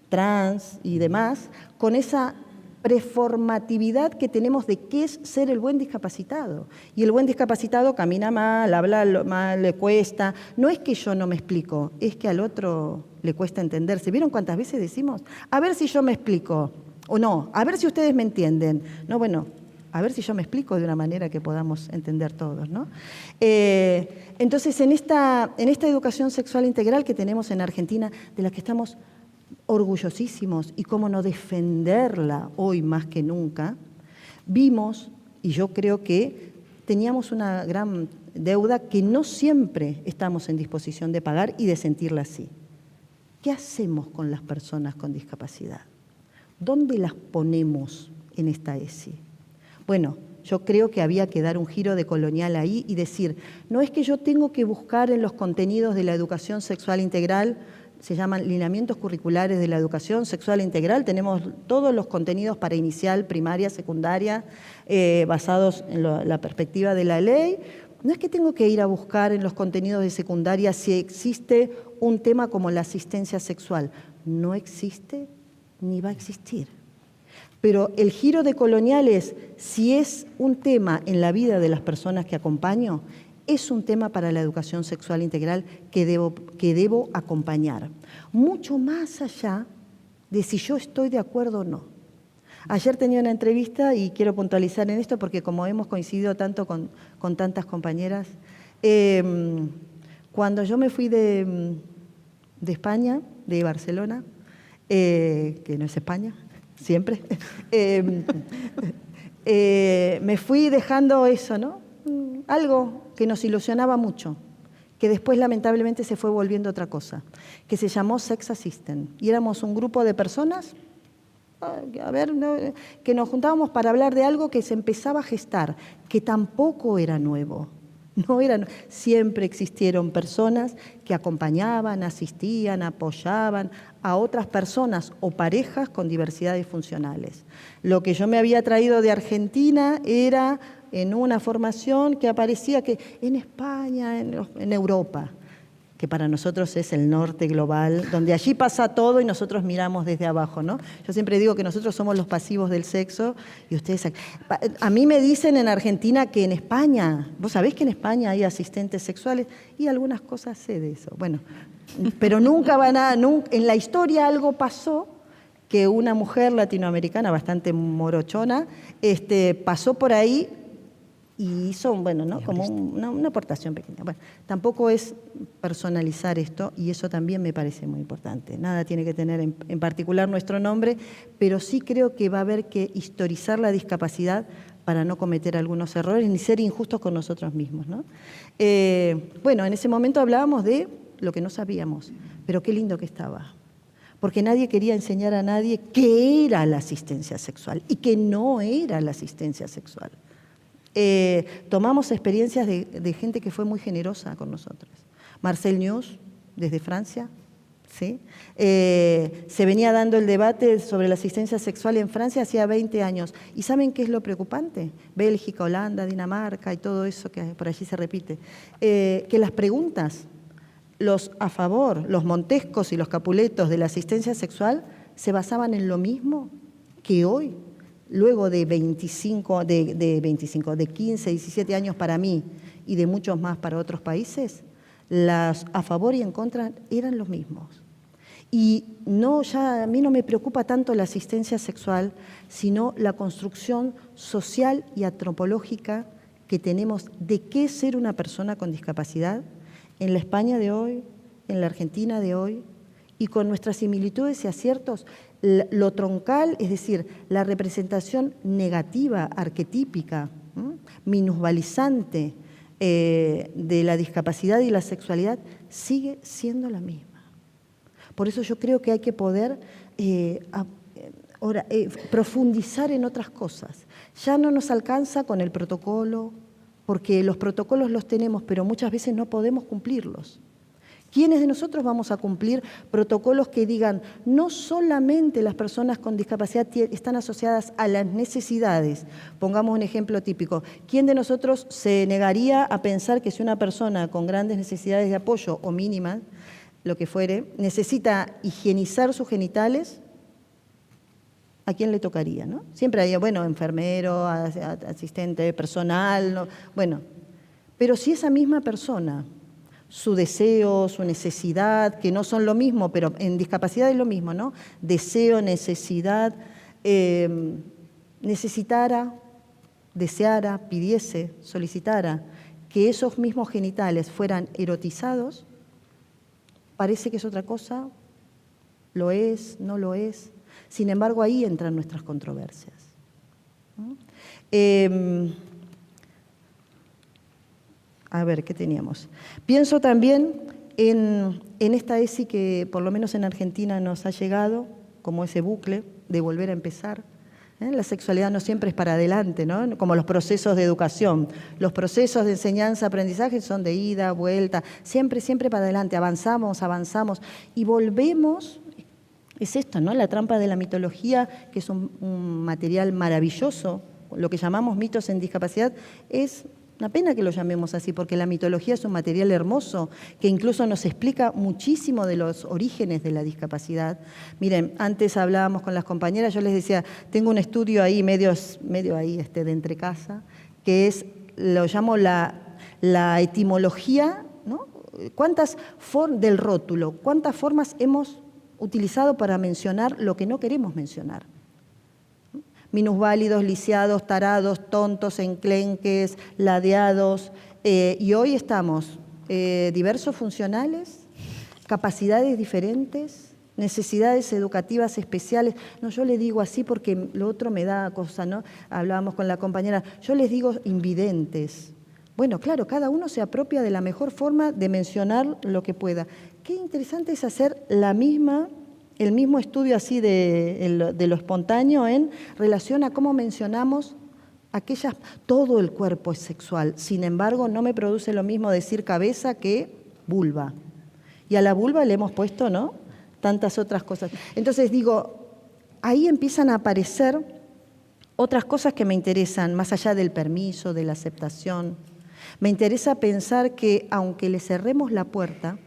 trans y demás, con esa preformatividad que tenemos de qué es ser el buen discapacitado. Y el buen discapacitado camina mal, habla mal, le cuesta. No es que yo no me explico, es que al otro le cuesta entenderse. ¿Vieron cuántas veces decimos? A ver si yo me explico, o no, a ver si ustedes me entienden. No, bueno, a ver si yo me explico de una manera que podamos entender todos, ¿no? Entonces, en esta educación sexual integral que tenemos en Argentina, de la que estamos orgullosísimos y cómo no defenderla hoy más que nunca, vimos, y yo creo que teníamos una gran deuda que no siempre estamos en disposición de pagar y de sentirla así. ¿Qué hacemos con las personas con discapacidad? ¿Dónde las ponemos en esta ESI? Bueno, yo creo que había que dar un giro de colonial ahí y decir, no es que yo tengo que buscar en los contenidos de la educación sexual integral, se llaman lineamientos curriculares de la educación sexual integral, tenemos todos los contenidos para inicial, primaria, secundaria, basados en la perspectiva de la ley. No es que tengo que ir a buscar en los contenidos de secundaria si existe un tema como la asistencia sexual. No existe ni va a existir. Pero el giro de colonial es, si es un tema en la vida de las personas que acompaño, es un tema para la educación sexual integral que debo acompañar. Mucho más allá de si yo estoy de acuerdo o no. Ayer tenía una entrevista y quiero puntualizar en esto porque como hemos coincidido tanto con tantas compañeras, cuando yo me fui de España, de Barcelona, que no es España, siempre, me fui dejando eso, ¿no? Algo que nos ilusionaba mucho, que después lamentablemente se fue volviendo otra cosa, que se llamó Sex Assistant. Y éramos un grupo de personas, que nos juntábamos para hablar de algo que se empezaba a gestar, que tampoco era nuevo. Siempre existieron personas que acompañaban, asistían, apoyaban a otras personas o parejas con diversidades funcionales. Lo que yo me había traído de Argentina era en una formación que aparecía que en España, en Europa, que para nosotros es el norte global, donde allí pasa todo y nosotros miramos desde abajo, ¿no? Yo siempre digo que nosotros somos los pasivos del sexo y ustedes... A mí me dicen en Argentina que en España, ¿vos sabés que en España hay asistentes sexuales? Y algunas cosas sé de eso. Bueno, pero nunca en la historia algo pasó que una mujer latinoamericana bastante morochona pasó por ahí y hizo, bueno, ¿no? Como una aportación pequeña. Bueno, tampoco es personalizar esto y eso también me parece muy importante. Nada tiene que tener en particular nuestro nombre, pero sí creo que va a haber que historizar la discapacidad para no cometer algunos errores ni ser injustos con nosotros mismos, ¿no? Bueno, en ese momento hablábamos de lo que no sabíamos, pero qué lindo que estaba. Porque nadie quería enseñar a nadie qué era la asistencia sexual y qué no era la asistencia sexual. Tomamos experiencias de gente que fue muy generosa con nosotros. Marcel News, desde Francia, ¿sí? Se venía dando el debate sobre la asistencia sexual en Francia hacía 20 años. ¿Y saben qué es lo preocupante? Bélgica, Holanda, Dinamarca y todo eso que por allí se repite. Que las preguntas los a favor, los Montescos y los Capuletos de la asistencia sexual se basaban en lo mismo que hoy, luego de 15, 17 años para mí y de muchos más para otros países, las a favor y en contra eran los mismos. Y a mí no me preocupa tanto la asistencia sexual, sino la construcción social y antropológica que tenemos de qué es ser una persona con discapacidad en la España de hoy, en la Argentina de hoy, y con nuestras similitudes y aciertos, lo troncal, es decir, la representación negativa, arquetípica, minusvalizante de la discapacidad y la sexualidad, sigue siendo la misma. Por eso yo creo que hay que poder profundizar en otras cosas. Ya no nos alcanza con el protocolo, porque los protocolos los tenemos, pero muchas veces no podemos cumplirlos. ¿Quiénes de nosotros vamos a cumplir protocolos que digan no solamente las personas con discapacidad están asociadas a las necesidades? Pongamos un ejemplo típico. ¿Quién de nosotros se negaría a pensar que si una persona con grandes necesidades de apoyo o mínimas, lo que fuere, necesita higienizar sus genitales? ¿A quién le tocaría, no? Siempre hay, bueno, enfermero, asistente personal, ¿no? Bueno, pero si esa misma persona, su deseo, su necesidad, que no son lo mismo, pero en discapacidad es lo mismo, ¿no? Deseo, necesidad, necesitara, deseara, pidiese, solicitara que esos mismos genitales fueran erotizados, parece que es otra cosa, lo es, no lo es. Sin embargo, ahí entran nuestras controversias. A ver, ¿qué teníamos? Pienso también en esta ESI que por lo menos en Argentina nos ha llegado, como ese bucle de volver a empezar. La sexualidad no siempre es para adelante, ¿no? Como los procesos de educación. Los procesos de enseñanza-aprendizaje son de ida, vuelta, siempre para adelante. Avanzamos y volvemos. Es esto, ¿no? La trampa de la mitología, que es un material maravilloso. Lo que llamamos mitos en discapacidad es una pena que lo llamemos así, porque la mitología es un material hermoso que incluso nos explica muchísimo de los orígenes de la discapacidad. Miren, antes hablábamos con las compañeras, yo les decía, tengo un estudio ahí, medio ahí de entrecasa, que es, lo llamo la etimología, ¿no? Del rótulo, ¿cuántas formas hemos utilizado para mencionar lo que no queremos mencionar? Minusválidos, lisiados, tarados, tontos, enclenques, ladeados. Y hoy estamos diversos funcionales, capacidades diferentes, necesidades educativas especiales. No, yo le digo así porque lo otro me da cosa, ¿no? Hablábamos con la compañera, yo les digo invidentes. Bueno, claro, cada uno se apropia de la mejor forma de mencionar lo que pueda. Qué interesante es hacer el mismo estudio así de lo espontáneo en relación a cómo mencionamos todo el cuerpo es sexual. Sin embargo, no me produce lo mismo decir cabeza que vulva. Y a la vulva le hemos puesto, ¿no?, tantas otras cosas. Entonces digo, ahí empiezan a aparecer otras cosas que me interesan, más allá del permiso, de la aceptación. Me interesa pensar que aunque le cerremos la puerta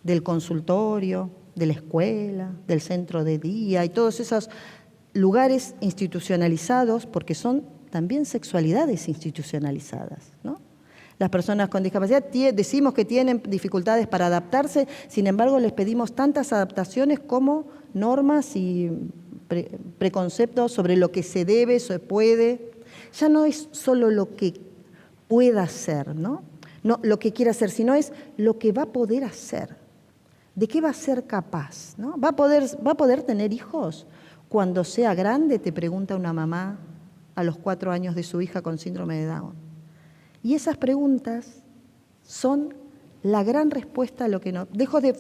del consultorio, de la escuela, del centro de día y todos esos lugares institucionalizados, porque son también sexualidades institucionalizadas, ¿no? Las personas con discapacidad decimos que tienen dificultades para adaptarse, sin embargo les pedimos tantas adaptaciones como normas y preconceptos sobre lo que se debe, se puede. Ya no es solo lo que pueda hacer, ¿no? No lo que quiera hacer, sino es lo que va a poder hacer. ¿De qué va a ser capaz? ¿No? ¿Va a poder tener hijos? Cuando sea grande, te pregunta una mamá a los 4 años de su hija con síndrome de Down. Y esas preguntas son la gran respuesta a lo que no... Dejo de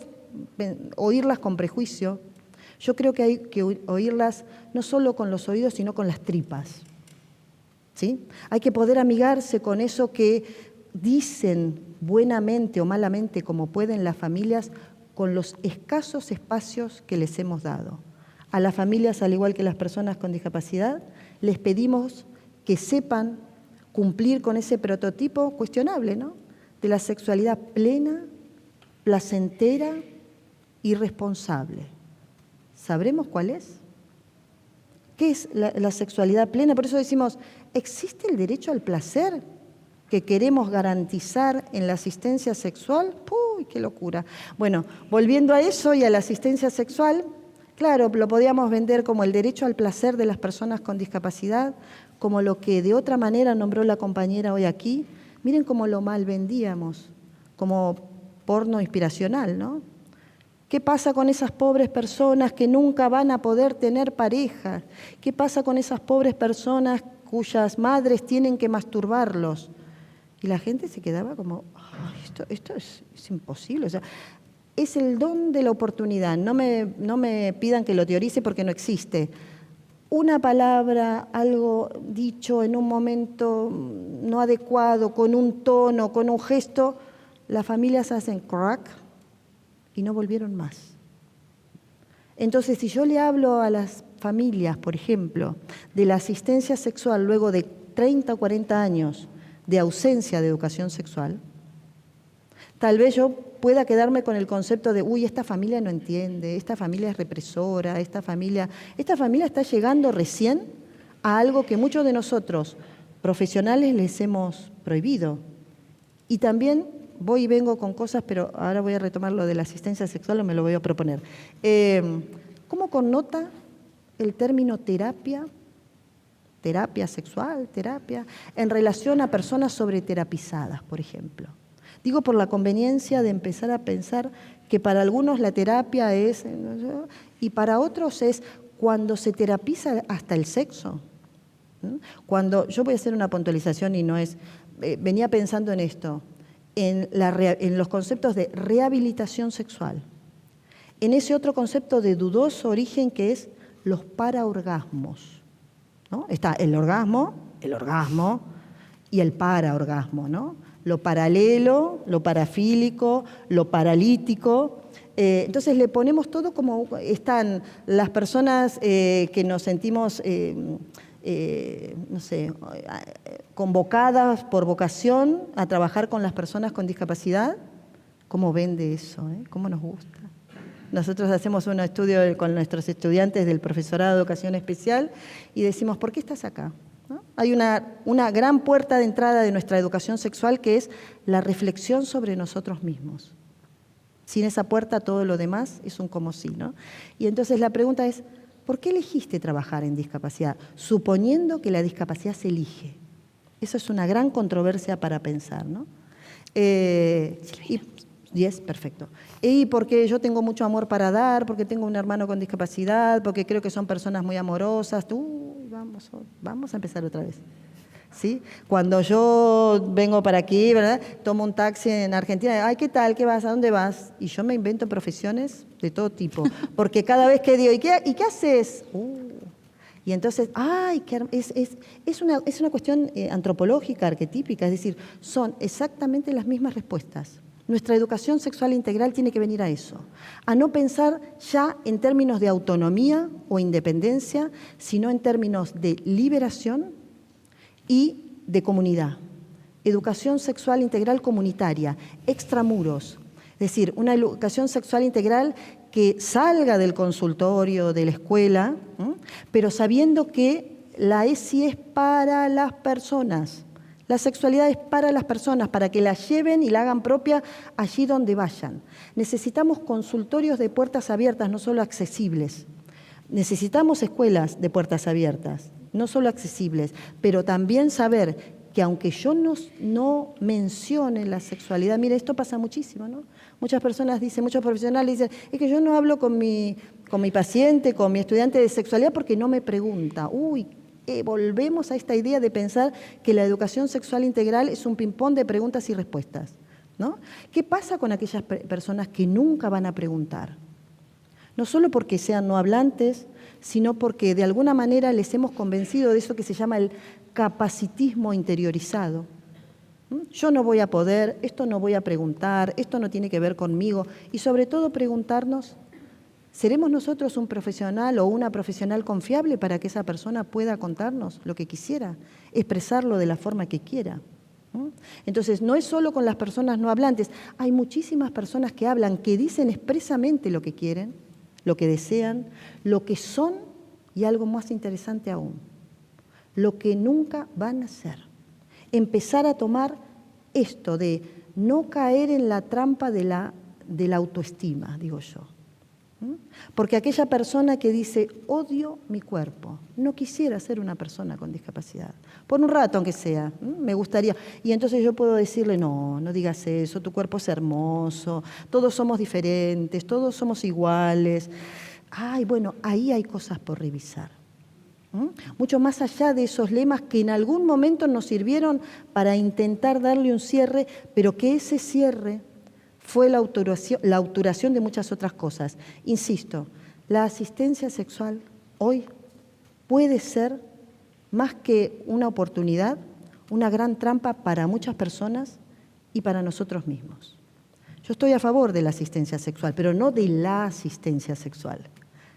oírlas con prejuicio. Yo creo que hay que oírlas no solo con los oídos, sino con las tripas. ¿Sí? Hay que poder amigarse con eso que dicen buenamente o malamente, como pueden las familias, con los escasos espacios que les hemos dado. A las familias, al igual que las personas con discapacidad, les pedimos que sepan cumplir con ese prototipo cuestionable, ¿no?, de la sexualidad plena, placentera y responsable. ¿Sabremos cuál es? ¿Qué es la sexualidad plena? Por eso decimos, ¿existe el derecho al placer que queremos garantizar en la asistencia sexual? ¡Uy, qué locura! Bueno, volviendo a eso y a la asistencia sexual, claro, lo podíamos vender como el derecho al placer de las personas con discapacidad, como lo que de otra manera nombró la compañera hoy aquí. Miren cómo lo mal vendíamos, como porno inspiracional, ¿no? ¿Qué pasa con esas pobres personas que nunca van a poder tener pareja? ¿Qué pasa con esas pobres personas cuyas madres tienen que masturbarlos? Y la gente se quedaba como, esto es imposible. O sea, es el don de la oportunidad. No me pidan que lo teorice porque no existe. Una palabra, algo dicho en un momento no adecuado, con un tono, con un gesto, las familias hacen crack y no volvieron más. Entonces, si yo le hablo a las familias, por ejemplo, de la asistencia sexual luego de 30 o 40 años de ausencia de educación sexual, tal vez yo pueda quedarme con el concepto de, esta familia no entiende, esta familia es represora, esta familia está llegando recién a algo que muchos de nosotros, profesionales, les hemos prohibido. Y también voy y vengo con cosas, pero ahora voy a retomar lo de la asistencia sexual o me lo voy a proponer. ¿Cómo connota el término terapia? Terapia sexual, terapia, en relación a personas sobreterapizadas, por ejemplo. Digo por la conveniencia de empezar a pensar que para algunos la terapia es, y para otros es cuando se terapiza hasta el sexo. Cuando, yo voy a hacer una puntualización y no es, venía pensando en esto, en los conceptos de rehabilitación sexual, en ese otro concepto de dudoso origen que es los paraorgasmos, ¿no? Está el orgasmo y el paraorgasmo, ¿no? Lo paralelo, lo parafílico, lo paralítico. Entonces le ponemos todo como están las personas que nos sentimos, convocadas por vocación a trabajar con las personas con discapacidad. ¿Cómo vende eso? ¿Cómo nos gusta? Nosotros hacemos un estudio con nuestros estudiantes del profesorado de educación especial y decimos, ¿por qué estás acá? ¿No? Hay una gran puerta de entrada de nuestra educación sexual que es la reflexión sobre nosotros mismos. Sin esa puerta todo lo demás es un como si, ¿no? Y entonces la pregunta es, ¿por qué elegiste trabajar en discapacidad? Suponiendo que la discapacidad se elige. Eso es una gran controversia para pensar, ¿no? Perfecto. Y porque yo tengo mucho amor para dar, porque tengo un hermano con discapacidad, porque creo que son personas muy amorosas. Vamos a empezar otra vez. ¿Sí? Cuando yo vengo para aquí, ¿verdad? Tomo un taxi en Argentina, ay, ¿qué tal? ¿Qué vas? ¿A dónde vas? Y yo me invento profesiones de todo tipo, porque cada vez que digo, ¿y qué haces? Y entonces, es una cuestión antropológica, arquetípica, es decir, son exactamente las mismas respuestas. Nuestra educación sexual integral tiene que venir a eso, a no pensar ya en términos de autonomía o independencia, sino en términos de liberación y de comunidad. Educación sexual integral comunitaria, extramuros, es decir, una educación sexual integral que salga del consultorio, de la escuela, pero sabiendo que la ESI es para las personas. La sexualidad es para las personas, para que la lleven y la hagan propia allí donde vayan. Necesitamos consultorios de puertas abiertas, no solo accesibles. Necesitamos escuelas de puertas abiertas, no solo accesibles, pero también saber que aunque yo no mencione la sexualidad, mire, esto pasa muchísimo, ¿no? Muchas personas dicen, muchos profesionales dicen, es que yo no hablo con mi paciente, con mi estudiante de sexualidad porque no me pregunta. Volvemos a esta idea de pensar que la educación sexual integral es un ping-pong de preguntas y respuestas, ¿no? ¿Qué pasa con aquellas personas que nunca van a preguntar? No solo porque sean no hablantes, sino porque de alguna manera les hemos convencido de eso que se llama el capacitismo interiorizado. Yo no voy a poder, esto no voy a preguntar, esto no tiene que ver conmigo. Y sobre todo preguntarnos, ¿seremos nosotros un profesional o una profesional confiable para que esa persona pueda contarnos lo que quisiera, expresarlo de la forma que quiera? Entonces, no es solo con las personas no hablantes, hay muchísimas personas que hablan, que dicen expresamente lo que quieren, lo que desean, lo que son y algo más interesante aún, lo que nunca van a ser. Empezar a tomar esto de no caer en la trampa de la autoestima, digo yo. Porque aquella persona que dice, odio mi cuerpo, no quisiera ser una persona con discapacidad, por un rato aunque sea, me gustaría. Y entonces yo puedo decirle, no digas eso, tu cuerpo es hermoso, todos somos diferentes, todos somos iguales. Ay, bueno, ahí hay cosas por revisar. Mucho más allá de esos lemas que en algún momento nos sirvieron para intentar darle un cierre, pero que ese cierre fue la obturación de muchas otras cosas. Insisto, la asistencia sexual hoy puede ser más que una oportunidad, una gran trampa para muchas personas y para nosotros mismos. Yo estoy a favor de la asistencia sexual, pero no de la asistencia sexual,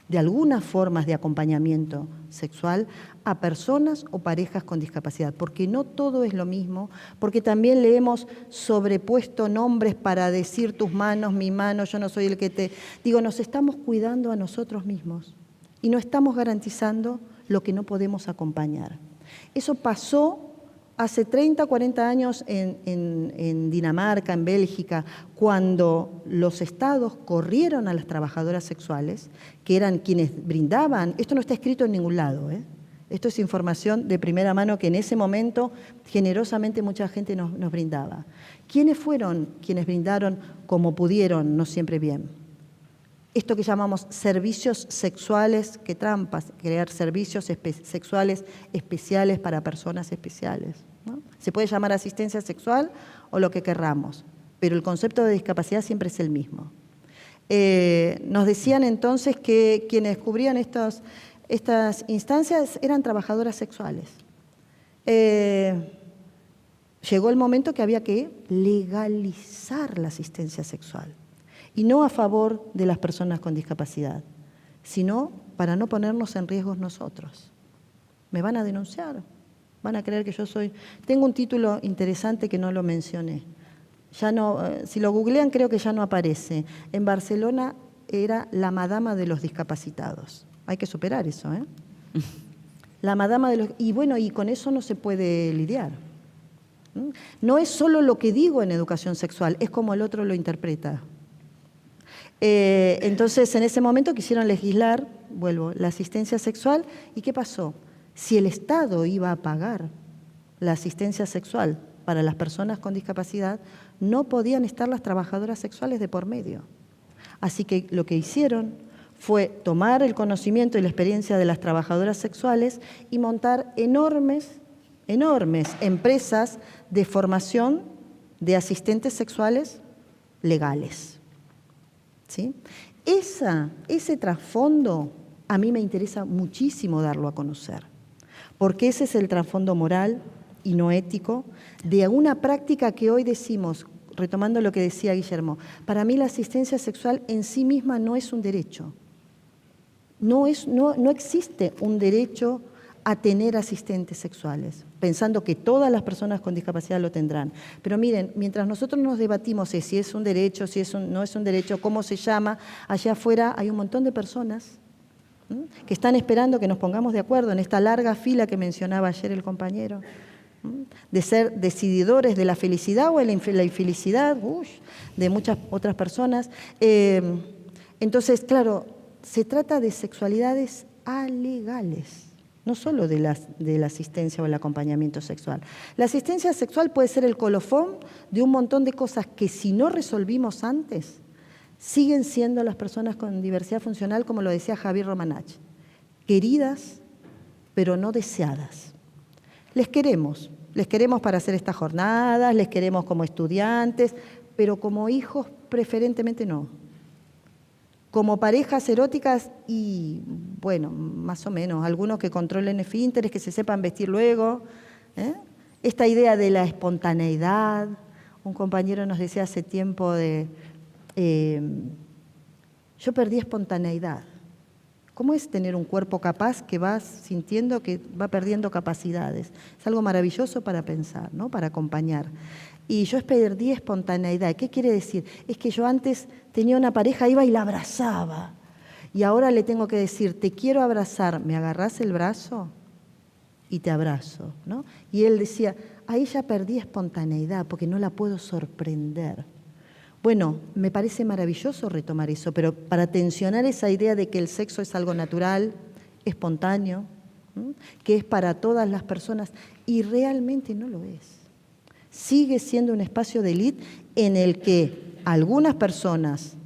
de algunas formas de acompañamiento sexual a personas o parejas con discapacidad, porque no todo es lo mismo, porque también le hemos sobrepuesto nombres para decir tus manos, mi mano, yo no soy el que te... Digo, nos estamos cuidando a nosotros mismos y no estamos garantizando lo que no podemos acompañar. Eso pasó hace 30, 40 años en Dinamarca, en Bélgica, cuando los estados corrieron a las trabajadoras sexuales, que eran quienes brindaban, esto no está escrito en ningún lado, esto es información de primera mano que en ese momento generosamente mucha gente nos brindaba. ¿Quiénes fueron quienes brindaron como pudieron, no siempre bien? Esto que llamamos servicios sexuales, qué trampas, crear servicios sexuales especiales para personas especiales, ¿no? Se puede llamar asistencia sexual o lo que querramos, pero el concepto de discapacidad siempre es el mismo. Nos decían entonces que quienes cubrían estas instancias eran trabajadoras sexuales. Llegó el momento que había que legalizar la asistencia sexual. Y no a favor de las personas con discapacidad, sino para no ponernos en riesgos nosotros. Me van a denunciar, van a creer que yo soy... Tengo un título interesante que no lo mencioné. Ya no, si lo googlean creo que ya no aparece. En Barcelona era la madama de los discapacitados. Hay que superar eso, ¿eh? La madama de los... Y bueno, y con eso no se puede lidiar. No es solo lo que digo en educación sexual, es como el otro lo interpreta. Entonces, en ese momento quisieron legislar, vuelvo, la asistencia sexual. ¿Y qué pasó? Si el Estado iba a pagar la asistencia sexual para las personas con discapacidad, no podían estar las trabajadoras sexuales de por medio. Así que lo que hicieron fue tomar el conocimiento y la experiencia de las trabajadoras sexuales y montar enormes empresas de formación de asistentes sexuales legales. ¿Sí? Ese trasfondo a mí me interesa muchísimo darlo a conocer, porque ese es el trasfondo moral y no ético de una práctica que hoy decimos, retomando lo que decía Guillermo, para mí la asistencia sexual en sí misma no es un derecho. No existe un derecho a tener asistentes sexuales, pensando que todas las personas con discapacidad lo tendrán. Pero miren, mientras nosotros nos debatimos si es un derecho, no es un derecho, cómo se llama, allá afuera hay un montón de personas que están esperando que nos pongamos de acuerdo en esta larga fila que mencionaba ayer el compañero, de ser decididores de la felicidad o de la infelicidad de muchas otras personas. Entonces, claro, se trata de sexualidades alegales, no solo de la asistencia o el acompañamiento sexual. La asistencia sexual puede ser el colofón de un montón de cosas que si no resolvimos antes, siguen siendo las personas con diversidad funcional, como lo decía Javier Romanach, queridas pero no deseadas. Les queremos para hacer estas jornadas, les queremos como estudiantes, pero como hijos preferentemente no. Como parejas eróticas y, bueno, más o menos, algunos que controlen esfínteres, que se sepan vestir luego. Esta idea de la espontaneidad, un compañero nos decía hace tiempo yo perdí espontaneidad ¿Cómo es tener un cuerpo capaz que vas sintiendo que va perdiendo capacidades? Es algo maravilloso para pensar, ¿no? Para acompañar. Y yo perdí espontaneidad. ¿Qué quiere decir? Es que yo antes tenía una pareja, iba y la abrazaba. Y ahora le tengo que decir, te quiero abrazar, ¿me agarrás el brazo? Y te abrazo, ¿no? Y él decía, ahí ya perdí espontaneidad porque no la puedo sorprender. Bueno, me parece maravilloso retomar eso, pero para tensionar esa idea de que el sexo es algo natural, espontáneo, que es para todas las personas, y realmente no lo es. Sigue siendo un espacio de élite en el que algunas personas,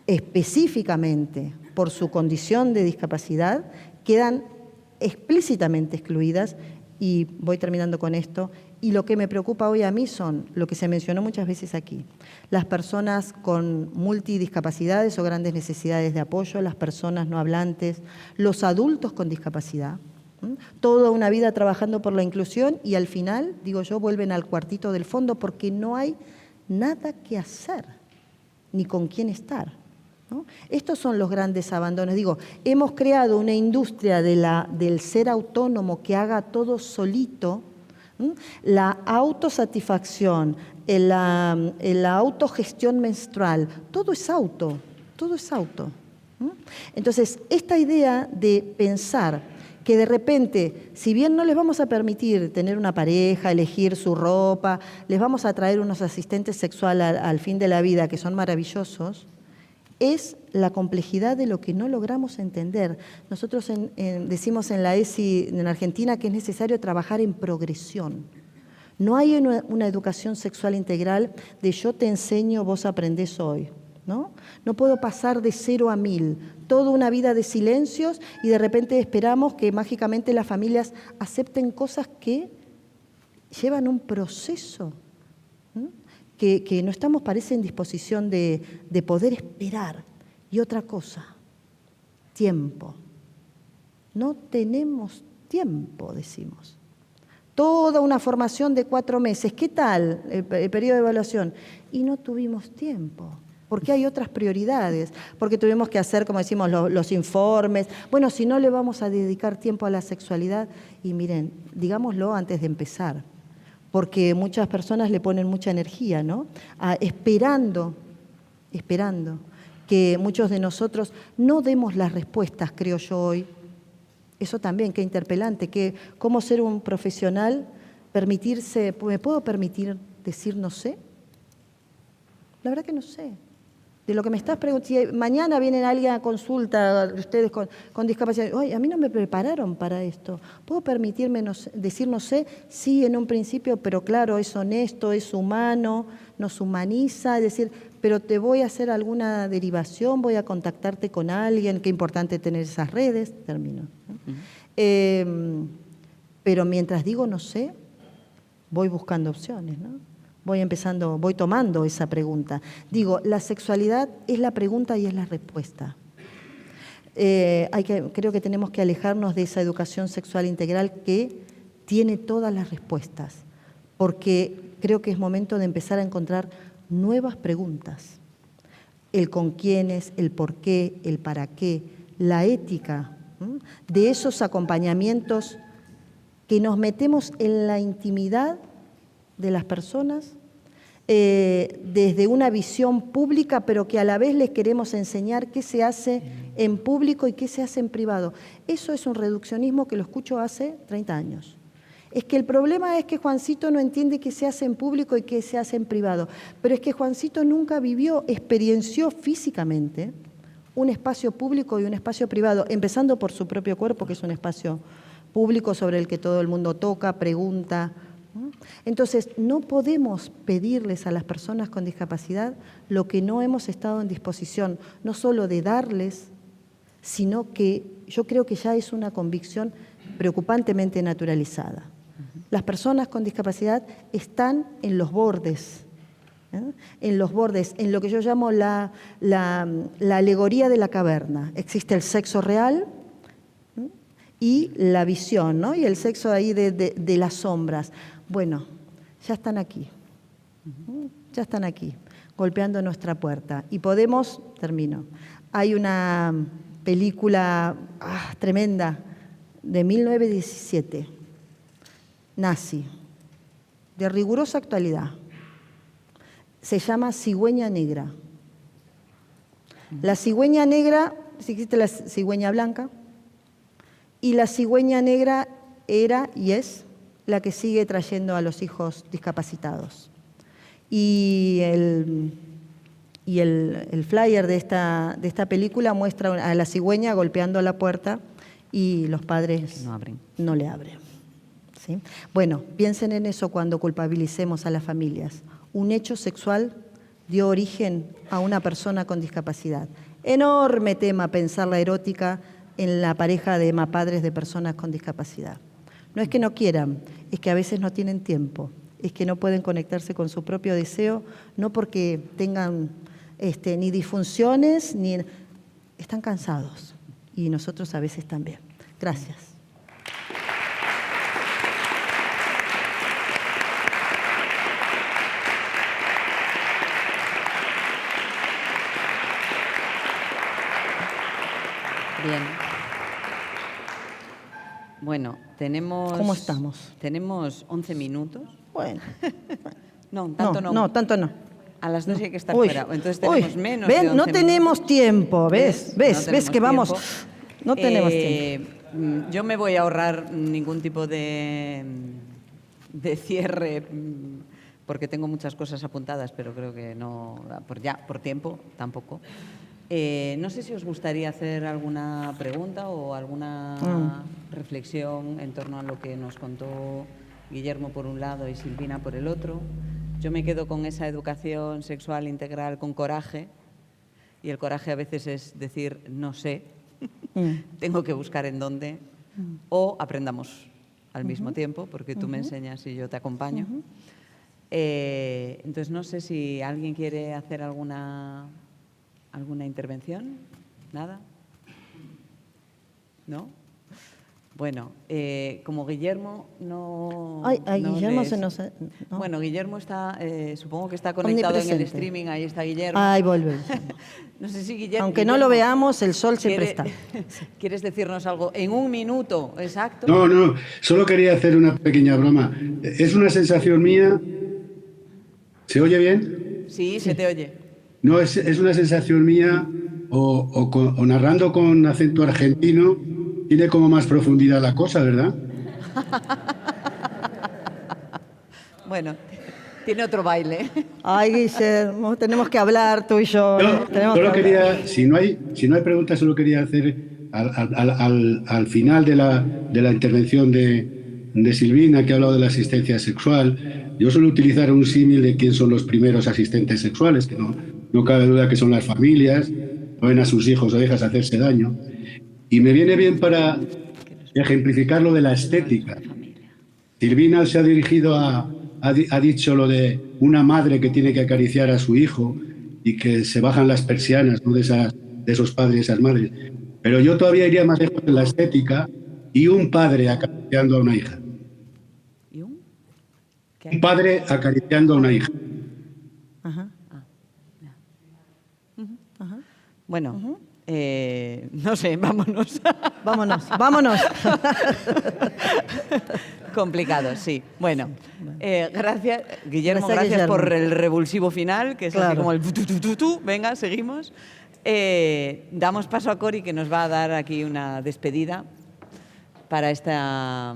específicamente por su condición de discapacidad, quedan explícitamente excluidas. Y voy terminando con esto, y lo que me preocupa hoy a mí son, lo que se mencionó muchas veces aquí, las personas con multidiscapacidades o grandes necesidades de apoyo, las personas no hablantes, los adultos con discapacidad, toda una vida trabajando por la inclusión y al final, digo yo, vuelven al cuartito del fondo porque no hay nada que hacer, ni con quién estar, ¿no? Estos son los grandes abandonos. Digo, hemos creado una industria del ser autónomo que haga todo solito, la autosatisfacción, la autogestión menstrual, todo es auto. Entonces, esta idea de pensar que de repente, si bien no les vamos a permitir tener una pareja, elegir su ropa, les vamos a traer unos asistentes sexuales al fin de la vida que son maravillosos, es la complejidad de lo que no logramos entender. Nosotros decimos en la ESI en Argentina que es necesario trabajar en progresión. No hay una educación sexual integral de yo te enseño, vos aprendés hoy, ¿no? No puedo pasar de 0 a 1000, toda una vida de silencios y de repente esperamos que mágicamente las familias acepten cosas que llevan un proceso, que no estamos, parece, en disposición de poder esperar. Y otra cosa, tiempo. No tenemos tiempo, decimos. Toda una formación de 4 meses, ¿qué tal el periodo de evaluación? Y no tuvimos tiempo, porque hay otras prioridades, porque tuvimos que hacer, como decimos, los informes. Bueno, si no le vamos a dedicar tiempo a la sexualidad, y miren, digámoslo antes de empezar, porque muchas personas le ponen mucha energía, ¿no? Esperando que muchos de nosotros no demos las respuestas, creo yo hoy. Eso también, qué interpelante, que cómo ser un profesional, ¿me puedo permitir decir no sé? La verdad que no sé. De lo que me estás preguntando, si mañana viene alguien a consulta, ustedes con discapacidad, oye, a mí no me prepararon para esto. ¿Puedo permitirme decir no sé? Sí, en un principio, pero claro, es honesto, es humano, nos humaniza, es decir, pero te voy a hacer alguna derivación, voy a contactarte con alguien, qué importante tener esas redes, termino, ¿no? Pero mientras digo no sé, voy buscando opciones, ¿no? Voy tomando esa pregunta. Digo, la sexualidad es la pregunta y es la respuesta. Creo que tenemos que alejarnos de esa educación sexual integral que tiene todas las respuestas, porque creo que es momento de empezar a encontrar nuevas preguntas. El con quiénes, el por qué, el para qué, la ética, de esos acompañamientos que nos metemos en la intimidad de las personas desde una visión pública, pero que a la vez les queremos enseñar qué se hace en público y qué se hace en privado. Eso es un reduccionismo que lo escucho hace 30 años. Es que el problema es que Juancito no entiende qué se hace en público y qué se hace en privado, pero es que Juancito nunca experienció físicamente un espacio público y un espacio privado, empezando por su propio cuerpo, que es un espacio público sobre el que todo el mundo toca, pregunta. Entonces, no podemos pedirles a las personas con discapacidad lo que no hemos estado en disposición, no solo de darles, sino que yo creo que ya es una convicción preocupantemente naturalizada. Las personas con discapacidad están en los bordes, en lo que yo llamo la alegoría de la caverna. Existe el sexo real y la visión, ¿no? Y el sexo ahí de las sombras. Bueno, ya están aquí, golpeando nuestra puerta. Y podemos, termino, hay una película tremenda de 1917, nazi, de rigurosa actualidad. Se llama Cigüeña Negra. La cigüeña negra, sí existe la cigüeña blanca, y la cigüeña negra era y es la que sigue trayendo a los hijos discapacitados. Y el flyer de esta película muestra a la cigüeña golpeando la puerta y los padres no le abren. ¿Sí? Bueno, piensen en eso cuando culpabilicemos a las familias. Un hecho sexual dio origen a una persona con discapacidad. Enorme tema pensar la erótica en la pareja de padres de personas con discapacidad. No es que no quieran, es que a veces no tienen tiempo, es que no pueden conectarse con su propio deseo, no porque tengan ni disfunciones, ni están cansados. Y nosotros a veces también. Gracias. Bien. Bueno, tenemos... ¿Cómo estamos? Tenemos 11 minutos. Bueno. No, tanto no. No, tanto no. A las 2 hay que estar fuera. Entonces tenemos menos de ¿ven? 11 No tenemos minutos. tiempo, ¿ves? No ¿Ves tenemos que vamos? tiempo. No tenemos tiempo. Yo me voy a ahorrar ningún tipo de cierre porque tengo muchas cosas apuntadas, pero creo que no, por tiempo tampoco. No sé si os gustaría hacer alguna pregunta o alguna reflexión en torno a lo que nos contó Guillermo por un lado y Silvina por el otro. Yo me quedo con esa educación sexual integral con coraje, y el coraje a veces es decir no sé, tengo que buscar en dónde, o aprendamos al mismo tiempo, porque tú me enseñas y yo te acompaño. Entonces no sé si alguien quiere hacer alguna intervención. ¿Nada? ¿No? Bueno, como Guillermo no... Guillermo les... se nos... ¿no? Bueno, Guillermo está, supongo que está conectado en el streaming, ahí está Guillermo. Ay, vuelve. No sé si Guillermo... Aunque no lo veamos, el sol siempre está. ¿Quieres decirnos algo en un minuto exacto? No, solo quería hacer una pequeña broma. Es una sensación mía... ¿Se oye bien? Sí, se te oye. No, es una sensación mía, o narrando con acento argentino, tiene como más profundidad la cosa, ¿verdad? Bueno, tiene otro baile. Ay, Guillermo, tenemos que hablar tú y yo. Solo quería, si no hay preguntas, solo quería hacer al final de la intervención de Silvina, que ha hablado de la asistencia sexual. Yo suelo utilizar un símil de quién son los primeros asistentes sexuales, que no cabe duda que son las familias, no ven a sus hijos o hijas hacerse daño. Y me viene bien para ejemplificar lo de la estética. Silvina se ha dirigido ha dicho lo de una madre que tiene que acariciar a su hijo y que se bajan las persianas, ¿no?, de esos padres y esas madres. Pero yo todavía iría más lejos en la estética y un padre acariciando a una hija. ¿Y un? Un padre acariciando a una hija. Ajá. Ajá. Bueno, no sé, vámonos. Vámonos. Complicado, sí. Bueno, gracias, Guillermo, Gracias, gracias por Guillermo. el revulsivo final, que es así Claro. como el tu. Venga, seguimos. Damos paso a Cori, que nos va a dar aquí una despedida para esta...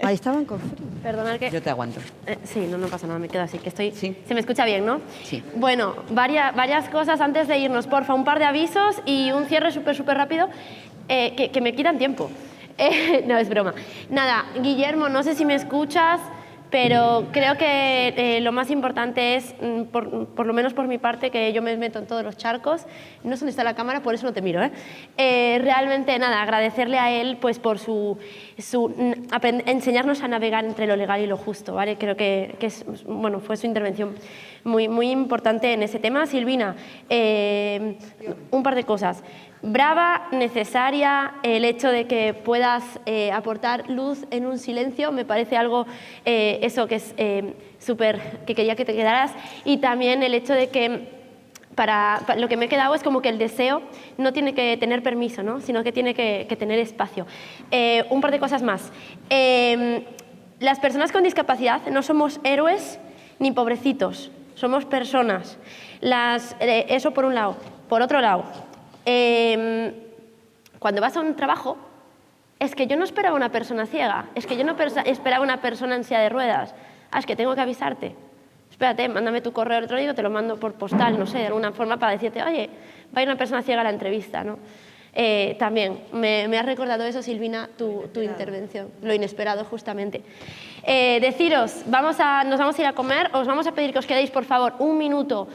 Ahí estaban con frío. Perdonad que... Yo te aguanto. Sí, no pasa nada, me quedo así, que estoy... Sí. Se me escucha bien, ¿no? Sí. Bueno, varias cosas antes de irnos. Porfa, un par de avisos y un cierre súper rápido, que me quitan tiempo. No, es broma. Nada, Guillermo, no sé si me escuchas, pero creo que lo más importante es, por lo menos por mi parte, que yo me meto en todos los charcos. No sé dónde está la cámara, por eso no te miro, realmente, nada, agradecerle a él pues, por enseñarnos a navegar entre lo legal y lo justo, ¿vale? Creo que fue su intervención muy importante en ese tema. Silvina, un par de cosas. Brava, necesaria, el hecho de que puedas aportar luz en un silencio, me parece algo, eso que es súper, que quería que te quedaras, y también el hecho de que lo que me he quedado es como que el deseo no tiene que tener permiso, ¿no? Sino que tiene que tener espacio. Un par de cosas más. Las personas con discapacidad no somos héroes ni pobrecitos, somos personas. Eso por un lado. Por otro lado, cuando vas a un trabajo, es que yo no esperaba una persona ciega, es que yo no esperaba una persona en silla de ruedas. Es que tengo que avisarte. Espérate, mándame tu correo electrónico, te lo mando por postal, no sé, de alguna forma para decirte, oye, va a ir una persona ciega a la entrevista, ¿no? También, me has recordado eso, Silvina, tu intervención, lo inesperado justamente. Deciros, nos vamos a ir a comer, os vamos a pedir que os quedéis, por favor, un minuto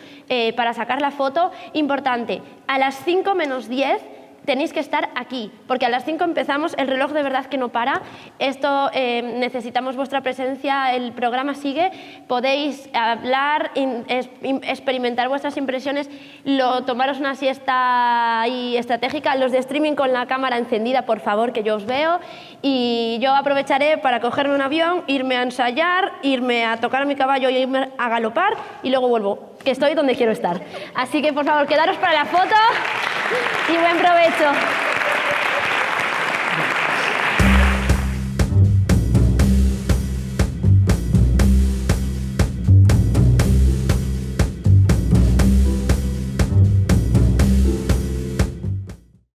para sacar la foto. Importante, a las 5 menos 10 tenéis que estar aquí, porque a las 5 empezamos, el reloj de verdad que no para. Esto necesitamos vuestra presencia, el programa sigue, podéis hablar, experimentar vuestras impresiones, tomaros una siesta ahí estratégica, los de streaming con la cámara encendida, por favor, que yo os veo, y yo aprovecharé para cogerme un avión, irme a ensayar, irme a tocar a mi caballo y irme a galopar, y luego vuelvo, que estoy donde quiero estar. Así que, por favor, quedaros para la foto y buen provecho.